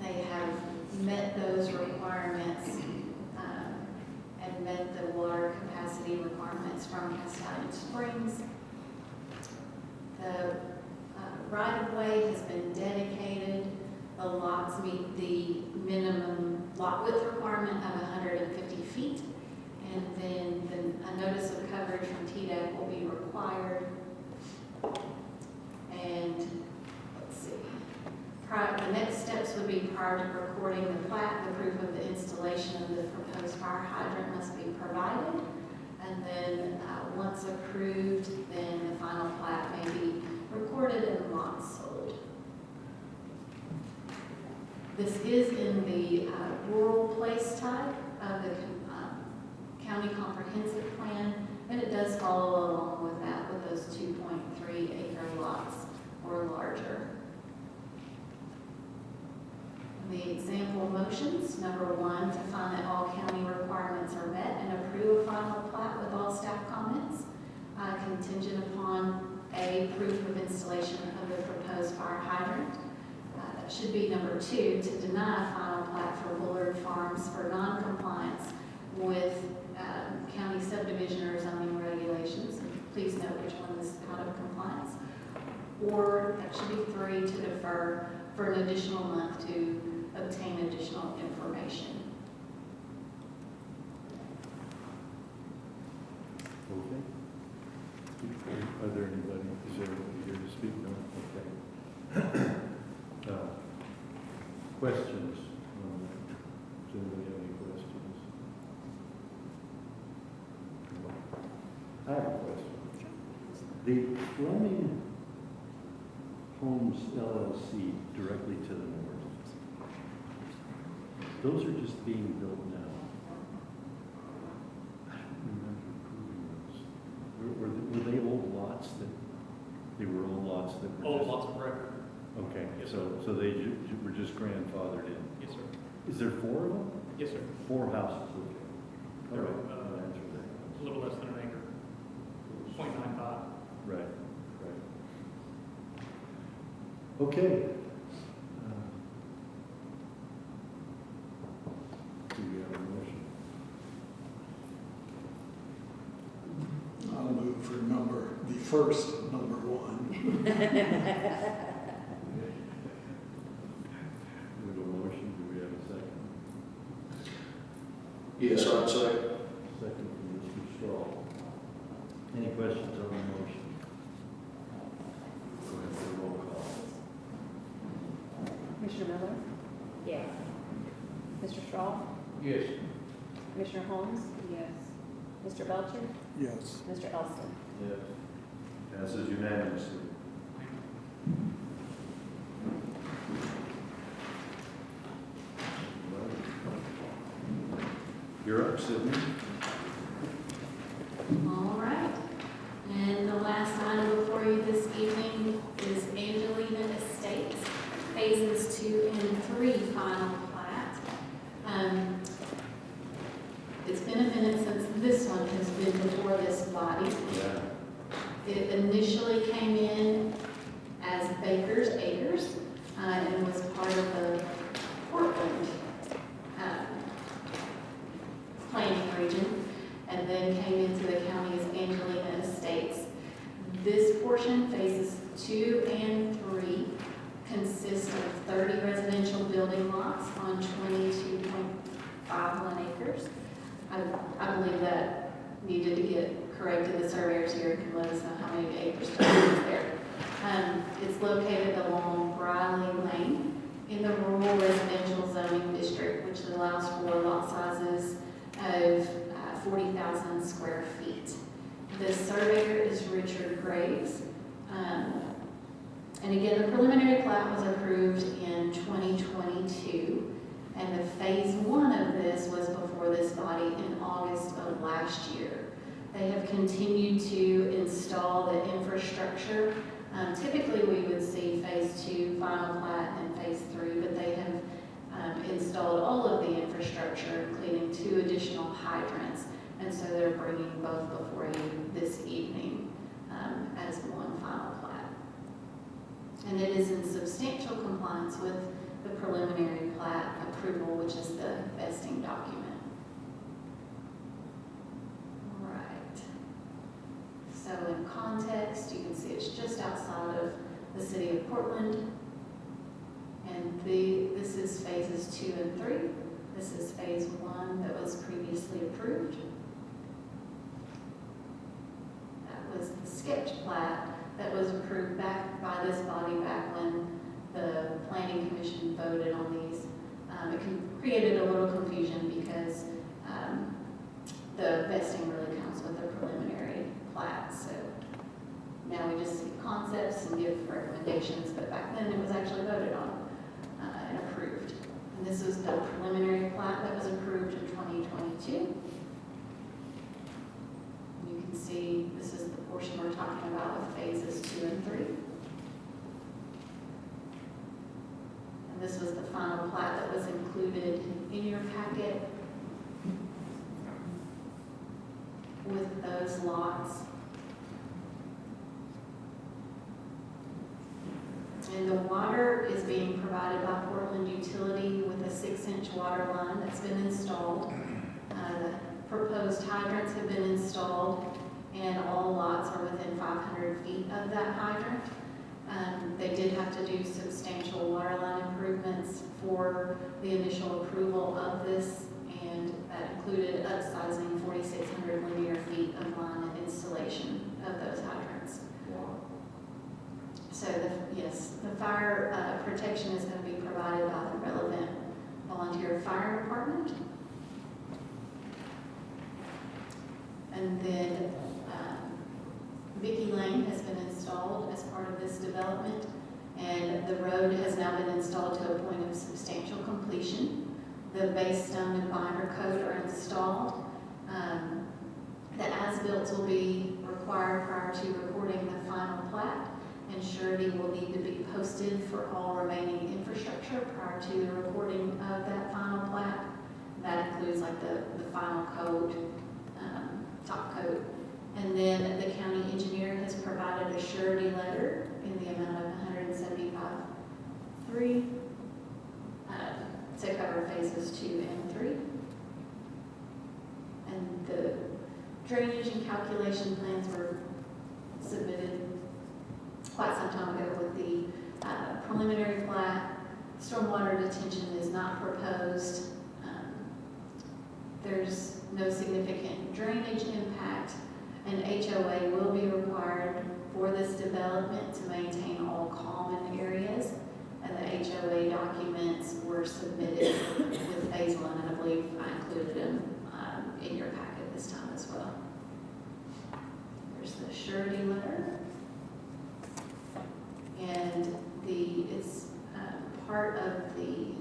Speaker 10: They have met those requirements and met the water capacity requirements from Castone Springs. The right-of-way has been dedicated. The lots meet the minimum lot width requirement of 150 feet. And then a notice of coverage from TDEC will be required. And let's see, the next steps would be prior to recording the plat, the proof of the installation of the proposed fire hydrant must be provided. And then once approved, then the final plat may be recorded and lots sold. This is in the rural place type of the county comprehensive plan, and it does follow along with that with those 2.3 acre lots or larger. The example motions, number 1, to find that all county requirements are met and approve a final plat with all staff comments, contingent upon A, proof of installation of the proposed fire hydrant. That should be number 2, to deny a final plat for Bullard Farms for non-compliance with county subdivision or zoning regulations. And please note which one is out of compliance. Or that should be 3, to defer for an additional month to obtain additional information.
Speaker 1: Okay. Are there anybody, is there anybody here to speak? No? Okay. Questions? Does anybody have any questions? I have a question. The Fleming Homes LLC directly to the north, those are just being built now. I don't remember approving those. Were they old lots that, they were old lots that were
Speaker 14: Old
Speaker 1: just-
Speaker 14: lots of record.
Speaker 1: Okay,
Speaker 14: Yes,
Speaker 1: so they were just grandfathered in.
Speaker 14: Yes, sir.
Speaker 1: Is there 4 of them?
Speaker 14: Yes, sir.
Speaker 1: 4 houses, okay. All
Speaker 14: They're,
Speaker 1: right, I'll answer
Speaker 14: A little less than an acre, 0.95.
Speaker 1: that. Right. Okay. Do we have a motion?
Speaker 8: I'll move for the first number 1.
Speaker 1: We have a motion, do we have a second?
Speaker 2: Yes, I'd say.
Speaker 1: Second from Mr. Straw. Any questions on the motion? Go ahead for roll call.
Speaker 5: Commissioner Miller? Yes. Mr. Straw?
Speaker 2: Yes.
Speaker 5: Commissioner Holmes? Yes. Mr. Belcher?
Speaker 8: Yes.
Speaker 5: Mr. Elston?
Speaker 1: Yes. Passes unanimously. You're up, Sydney.
Speaker 10: All been a minute since this one has been before this body. It initially came in as Baker's Acres, and was part of the Portland planning region, and then came into the county as Angelina Estates. This portion, phases 2 and 3, consist of 30 residential building lots on 22.51 acres. I believe that needed to get corrected. The surveyors here can let us know how many acres is there. It's located along Briley Lane in the rural residential zoning district, which allows for lot sizes of 40,000 square feet. The surveyor is Richard Graves. And again, the preliminary plat was approved in 2022, and the phase 1 of this was before this body in August of last year. They have continued to install the infrastructure. Typically, we would see phase 2 final plat and phase 3, but they have installed all of the infrastructure, including 2 additional hydrants, and so they're bringing both before you this evening as one final plat. And it is in substantial compliance with the preliminary plat approval, which is the vesting document. Right. So in context, you can see it's just outside of the city of Portland. And this is phases 2 and 3. This is phase 1 that was previously approved. That was the sketch plat that was approved back by this body back when the planning commission voted on these. It created a little confusion because the vesting really comes with the preliminary plat. So now we just see concepts and give recommendations, but back then it was actually voted on and approved. And this was the preliminary plat that was approved in 2022. You can see this is the portion we're talking about with phases 2 and 3. And this was the final plat that was included in your packet with those lots. And the water is being provided by Portland Utility with a 6-inch water line that's been installed. The proposed hydrants have been installed, and all lots are within 500 feet of that hydrant. They did have to do substantial water line improvements for the initial approval of this, and that included upsizing 4,600 linear feet of line and installation of those hydrants. So the fire protection is going to be provided by the relevant volunteer fire department. And then Vicky Lane has been installed as part of this development, and the road has now been installed to a point of substantial completion. The base stone and binder coat are installed. The as-built will be required prior to recording the final plat, and surety will need to be posted for all remaining infrastructure prior to the recording of that final plat. That includes like the final coat, top coat. And then the county engineer has provided a surety letter in the amount of $175,300 to cover phases 2 and 3. And the drainage and calculation plans were submitted quite some time ago with the preliminary plat. Stormwater detention is not proposed. There's no significant drainage impact. An HOA will be required for this development to maintain all common areas, and the HOA documents were submitted with phase 1, and I believe I included them in your packet this time as well. There's the surety letter, and it's part of the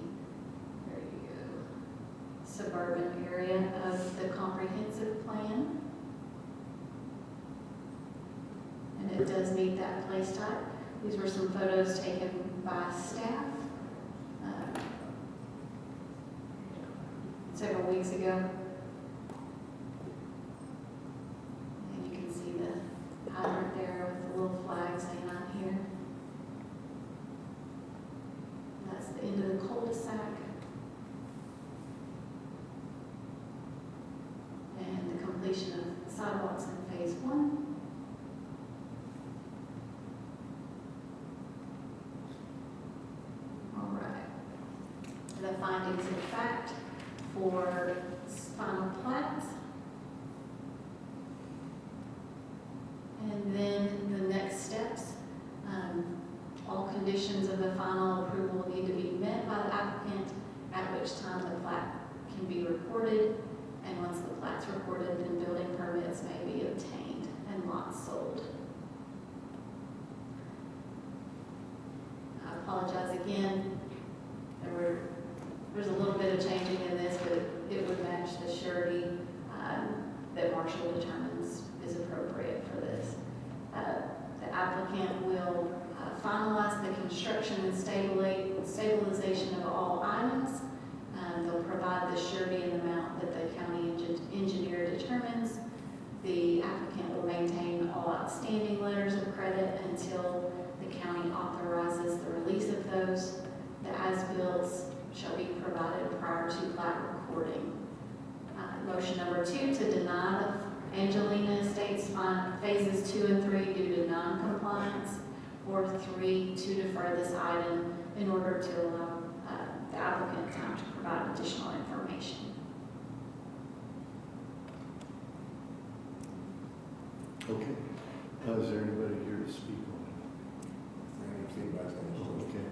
Speaker 10: suburban area of the comprehensive plan. And it does meet that place type. These were some photos taken by staff several weeks ago. lots in phase one. All right. The findings of fact for final plats. And then the next steps. All conditions of the final approval need to be met by the applicant, at which time the plat can be recorded. And once the plat's recorded, then building permits may be obtained and lots sold. I apologize again. There's a little bit of changing in this, but it would match the surety that Marshall determines is appropriate for this. The applicant will finalize the construction and stabilization of all items. They'll provide the surety and amount that the county engineer determines. The applicant will maintain all outstanding letters of credit until the county authorizes the release of those. The as-bills shall be provided prior to plat recording. Motion number 2 to deny the Angelina Estates phases 2 and 3 due to non-compliance, or 3 to defer this item in order to allow the applicant time to provide additional information.
Speaker 1: Okay. Is there anybody here to speak on it? Okay.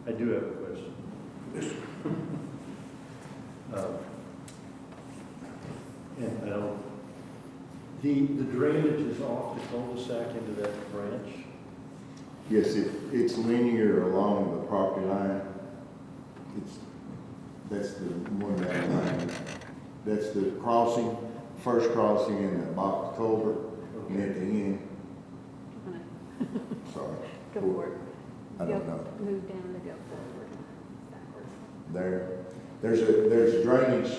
Speaker 1: I do have a question. And I don't, the drainage is off the cul-de-sac into that branch?
Speaker 7: Yes, it's linear along the property line. That's the one that line. That's the crossing, first crossing in the box culvert, and at the end. Sorry.
Speaker 6: Go forward.
Speaker 7: I don't know.
Speaker 6: Move down to go forward. Backwards.
Speaker 7: There's a drainage,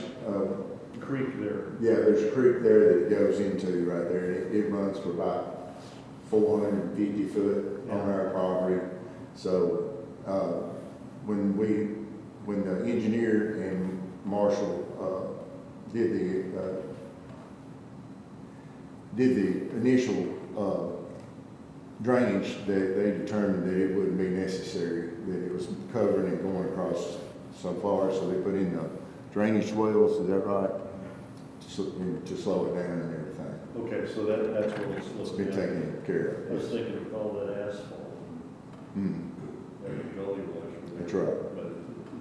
Speaker 1: Creek there.
Speaker 7: yeah, there's a creek there that it goes into right there. It runs for about 450 foot on our property. So, when the engineer and Marshall, did the initial, drainage, they determined that it wouldn't be necessary, that it was covering and going across so far, so they put in the drainage wells, is that right? To slow it down and everything.
Speaker 1: Okay, so that's what it's
Speaker 7: It's
Speaker 1: looking
Speaker 7: been
Speaker 1: at.
Speaker 7: taken care
Speaker 1: I was
Speaker 7: of.
Speaker 1: thinking of all that asphalt
Speaker 7: Mm,
Speaker 1: and gully wash.
Speaker 7: That's right.
Speaker 1: But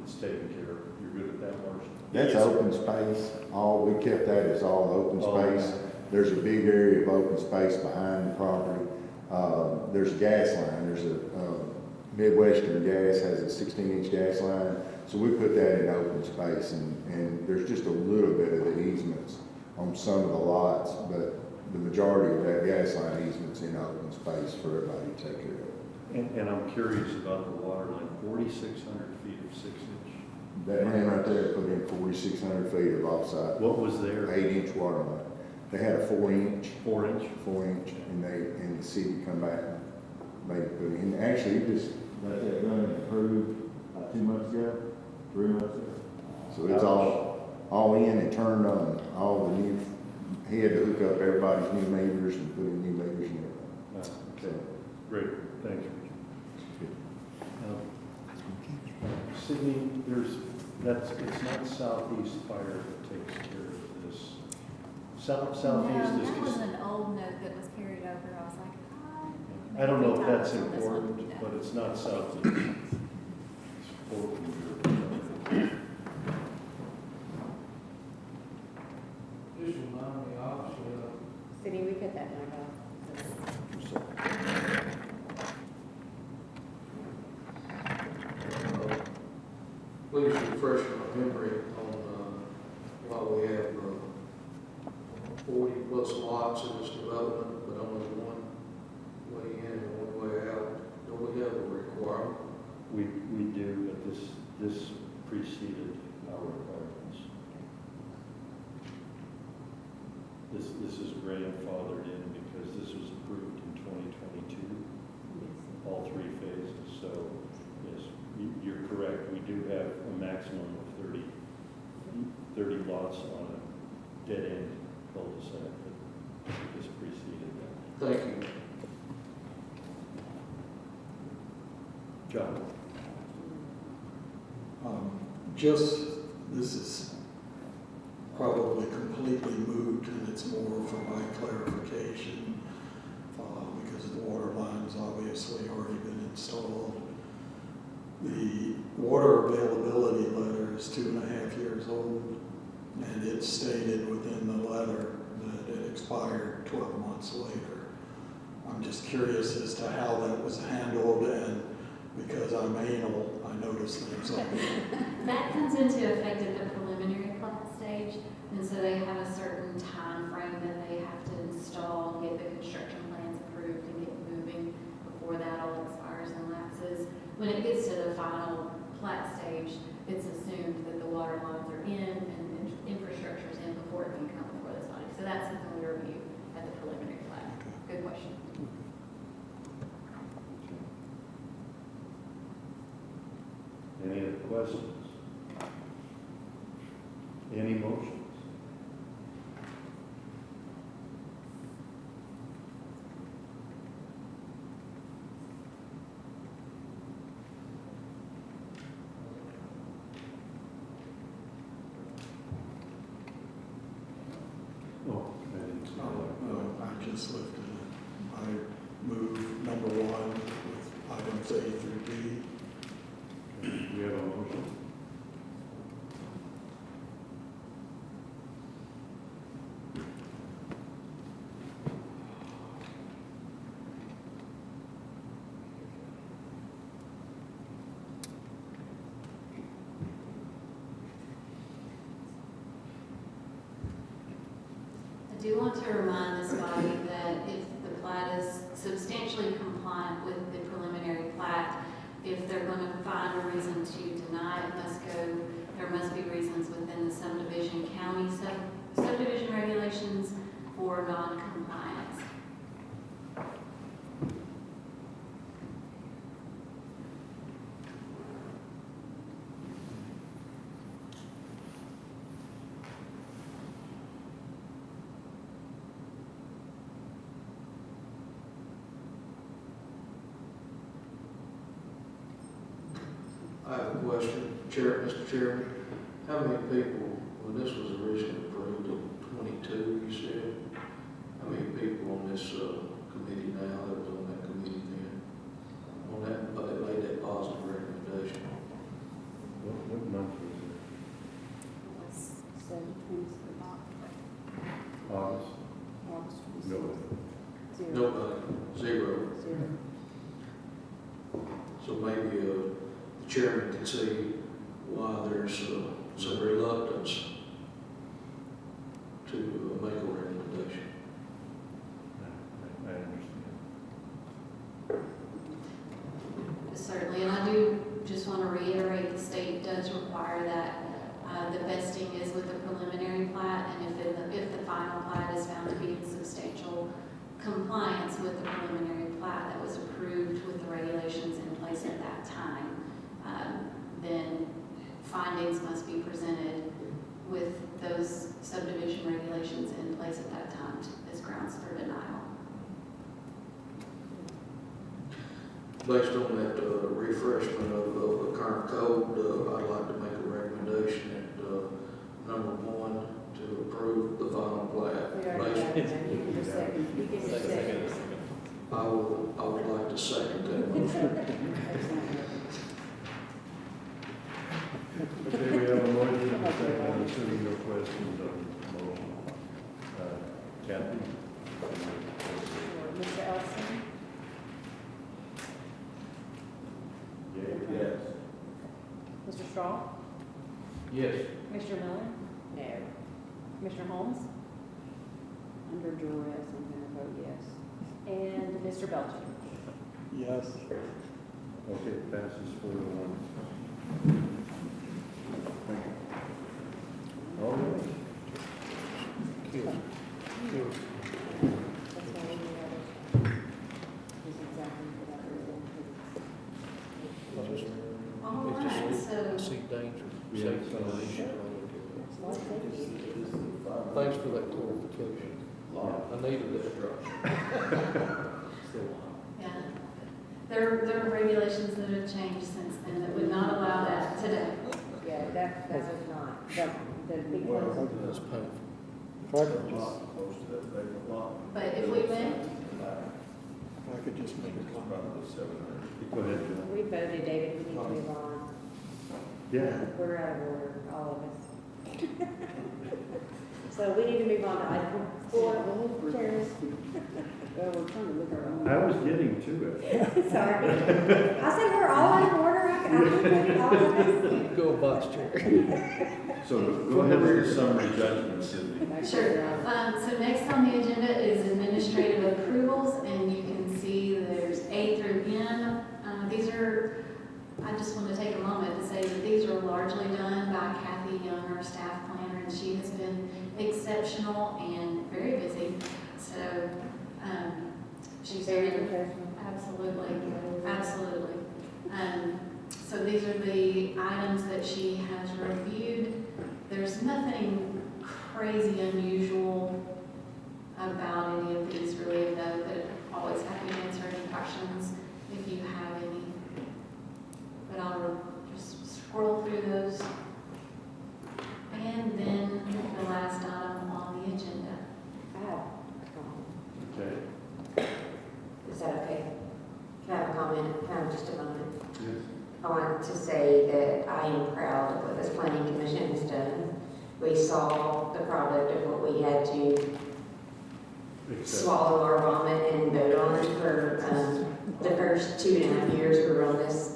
Speaker 1: it's taken care of. You're good at that, Marshall?
Speaker 7: That's open space, we kept that as all open
Speaker 1: Oh,
Speaker 7: space. There's a big area of open space behind the property. There's a gas line, there's a, Midwestern Gas has a 16-inch gas line. So we put that in open space, and there's just a little bit of the easements on some of the lots, but the majority of that gas line easement's in open space for everybody to take care of.
Speaker 1: And I'm curious about the water line, 4,600 feet of 6-inch.
Speaker 7: That man right there put in 4,600 feet of offsite.
Speaker 1: What was there?
Speaker 7: 8-inch water line. They had a 4-inch.
Speaker 1: 4-inch?
Speaker 7: 4-inch, and the city come back and made it put in. Actually, it just let that run and approved 2 months ago, 3 months ago. So it's all in and turned on. All the new, he had to hook up everybody's new meters and put in new meters and everything.
Speaker 1: Okay, great, thanks, Richard. Sydney, it's not Southeast Fire that takes care of this. Southeast
Speaker 6: No,
Speaker 1: is
Speaker 6: that was
Speaker 1: just,
Speaker 6: an old note that was carried over. I was like,
Speaker 1: I don't know if
Speaker 6: maybe
Speaker 1: that's
Speaker 6: Tyler's on this one.
Speaker 1: important,
Speaker 6: No.
Speaker 1: but it's not Southeast. It's Portland.
Speaker 2: Just remind me, obviously,
Speaker 5: City, we cut that note off.
Speaker 2: please refresh my memory on, why we have, 40+ lots in this development, but only one way in and one way out. Don't we have a requirement?
Speaker 1: We do, but this preceded our requirements. This is grandfathered in because this was approved in 2022, all 3 phases. So, yes, you're correct. We do have a maximum of 30 lots on a dead-end cul-de-sac.
Speaker 3: just preceded that.
Speaker 2: Thank you.
Speaker 1: John?
Speaker 8: This is probably completely moot, and it's more for my clarification, because the water line's obviously already been installed. The water availability letter is 2.5 years old, and it's stated within the letter that it expired 12 months later. I'm just curious as to how that was handled, and because I'm anal, I noticed things like that.
Speaker 10: That comes into effect at the preliminary plat stage, and so they have a certain time frame that they have to install, get the construction plans approved, and get moving before that all expires and lapses. When it gets to the final plat stage, it's assumed that the water lines are in and infrastructure's in before it can come before this body. So that's something we review at the preliminary plat. Good question.
Speaker 1: Any other questions? Any motions? Oh, I didn't see that.
Speaker 8: No, I just lifted it. I move number 1 with items A through D.
Speaker 1: We have a motion.
Speaker 10: I do want to remind this body that if the plat is substantially compliant with the preliminary plat, if they're going to find a reason to deny it, there must be reasons within the subdivision county subdivision regulations for non-compliance.
Speaker 2: I have a question, Mr. Chairman. How many people, when this was originally approved in 22, you said, how many people on this committee now that was on that committee then? On that, but they made that positive recommendation?
Speaker 1: What month was it? August? No.
Speaker 2: Nobody, zero. So maybe the chairman can see why there's some reluctance to make a recommendation.
Speaker 1: I understand.
Speaker 10: Certainly, and I do just want to reiterate, the state does require that the vesting is with the preliminary plat, and if the final plat is found to be in substantial compliance with the preliminary plat that was approved with the regulations in place at that time, then findings must be presented with those subdivision regulations in place at that time as grounds for denial.
Speaker 2: Based on that refreshment of the current code, I'd like to make a recommendation at number 1 to approve the final plat. I would like to second that motion.
Speaker 1: Okay, we have a motion and a second. I'm assuming no questions on the motion. Kathy?
Speaker 5: Mr. Ellison?
Speaker 1: Yes.
Speaker 5: Mr. Straw?
Speaker 2: Yes.
Speaker 5: Commissioner Miller? No. Commissioner Holmes? Under duress, I'm going to vote yes. And Mr. Belcher?
Speaker 8: Yes.
Speaker 1: Okay, it passes 4-1. Thank you. All right.
Speaker 5: That's why we do that. This is exactly for that reason.
Speaker 10: All right, so
Speaker 2: See danger,
Speaker 1: We have
Speaker 2: safety
Speaker 1: some-
Speaker 2: issue.
Speaker 5: It's life safety.
Speaker 2: Thanks for that clarification. I needed that drop.
Speaker 3: Still on.
Speaker 10: Yeah. There are regulations that have changed since then that would not allow that today.
Speaker 5: Yeah, that was not, the big
Speaker 8: Well,
Speaker 5: ones.
Speaker 2: That's painful.
Speaker 8: If I could just,
Speaker 7: Close to that vacant lot.
Speaker 10: But if we went,
Speaker 8: if I could just make a comment.
Speaker 7: Probably 700.
Speaker 1: Go ahead, John.
Speaker 5: We voted, David, we need to move on.
Speaker 1: Yeah.
Speaker 5: We're out of order, all of us. So we need to move on to item 4, Chairman.
Speaker 1: I was getting to it.
Speaker 5: Sorry. I said we're all out of order, I completed all of this.
Speaker 2: Go vice chair.
Speaker 7: So go ahead with the summary judgment, Cindy.
Speaker 10: sure. So next on the agenda is administrative approvals, and you can see there's A through N. These are, I just want to take a moment to say that these are largely done by Kathy Young, our staff planner, and she has been exceptional and very busy. So, she's
Speaker 5: Very
Speaker 10: very,
Speaker 5: professional.
Speaker 10: absolutely, absolutely. So these are the items that she has reviewed. There's nothing crazy unusual about any of these really, though, that always happy to answer any questions if you have any. But I'll just scroll through those. And then the last item on the agenda.
Speaker 1: Okay.
Speaker 13: Is that okay? Can I have a comment? Can I have just a moment?
Speaker 1: Yes.
Speaker 13: I want to say that I am proud of what this planning commission has done. We saw the product of what we had to swallow our vomit and vote on for the first 2.5 years we were on this.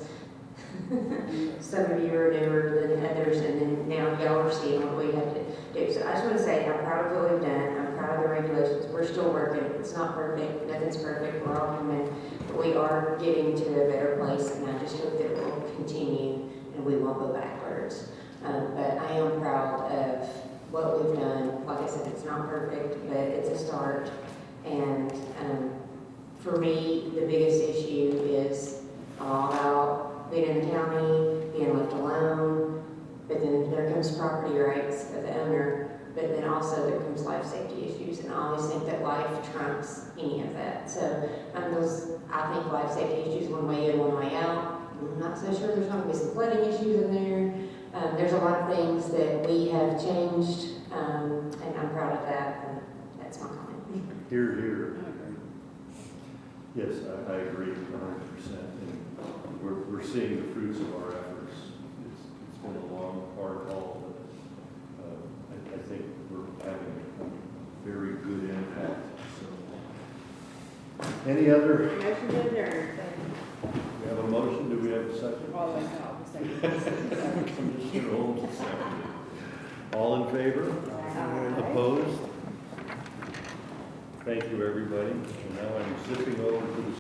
Speaker 13: Some of you are newer than others, and then now y'all are seeing what we have to do. So I just want to say I'm proud of what we've done. I'm proud of the regulations. We're still working. It's not perfect. Nothing's perfect. We're all human. But we are getting to a better place, and I just hope that it will continue and we won't go backwards. But I am proud of what we've done. Like I said, it's not perfect, but it's a start. And for me, the biggest issue is all about being in the county, being left alone, but then there comes property rights of the owner, but then also there comes life safety issues, and I always think that life trumps any of that. So I think life safety issues one way in, one way out. I'm not so sure there's going to be some flooding issues in there. There's a lot of things that we have changed, and I'm proud of that, and that's my comment.
Speaker 1: Here, here. Yes, I agree 100%. And we're seeing the fruits of our efforts. It's been a long, hard haul, but I think we're having a very good impact. So, any other?
Speaker 5: Motion to adjourn.
Speaker 1: We have a motion. Do we have a second?
Speaker 5: All in all,
Speaker 1: Commissioner Holmes, seconded. All in favor? Opposed? Thank you, everybody. And now I'm zipping over to the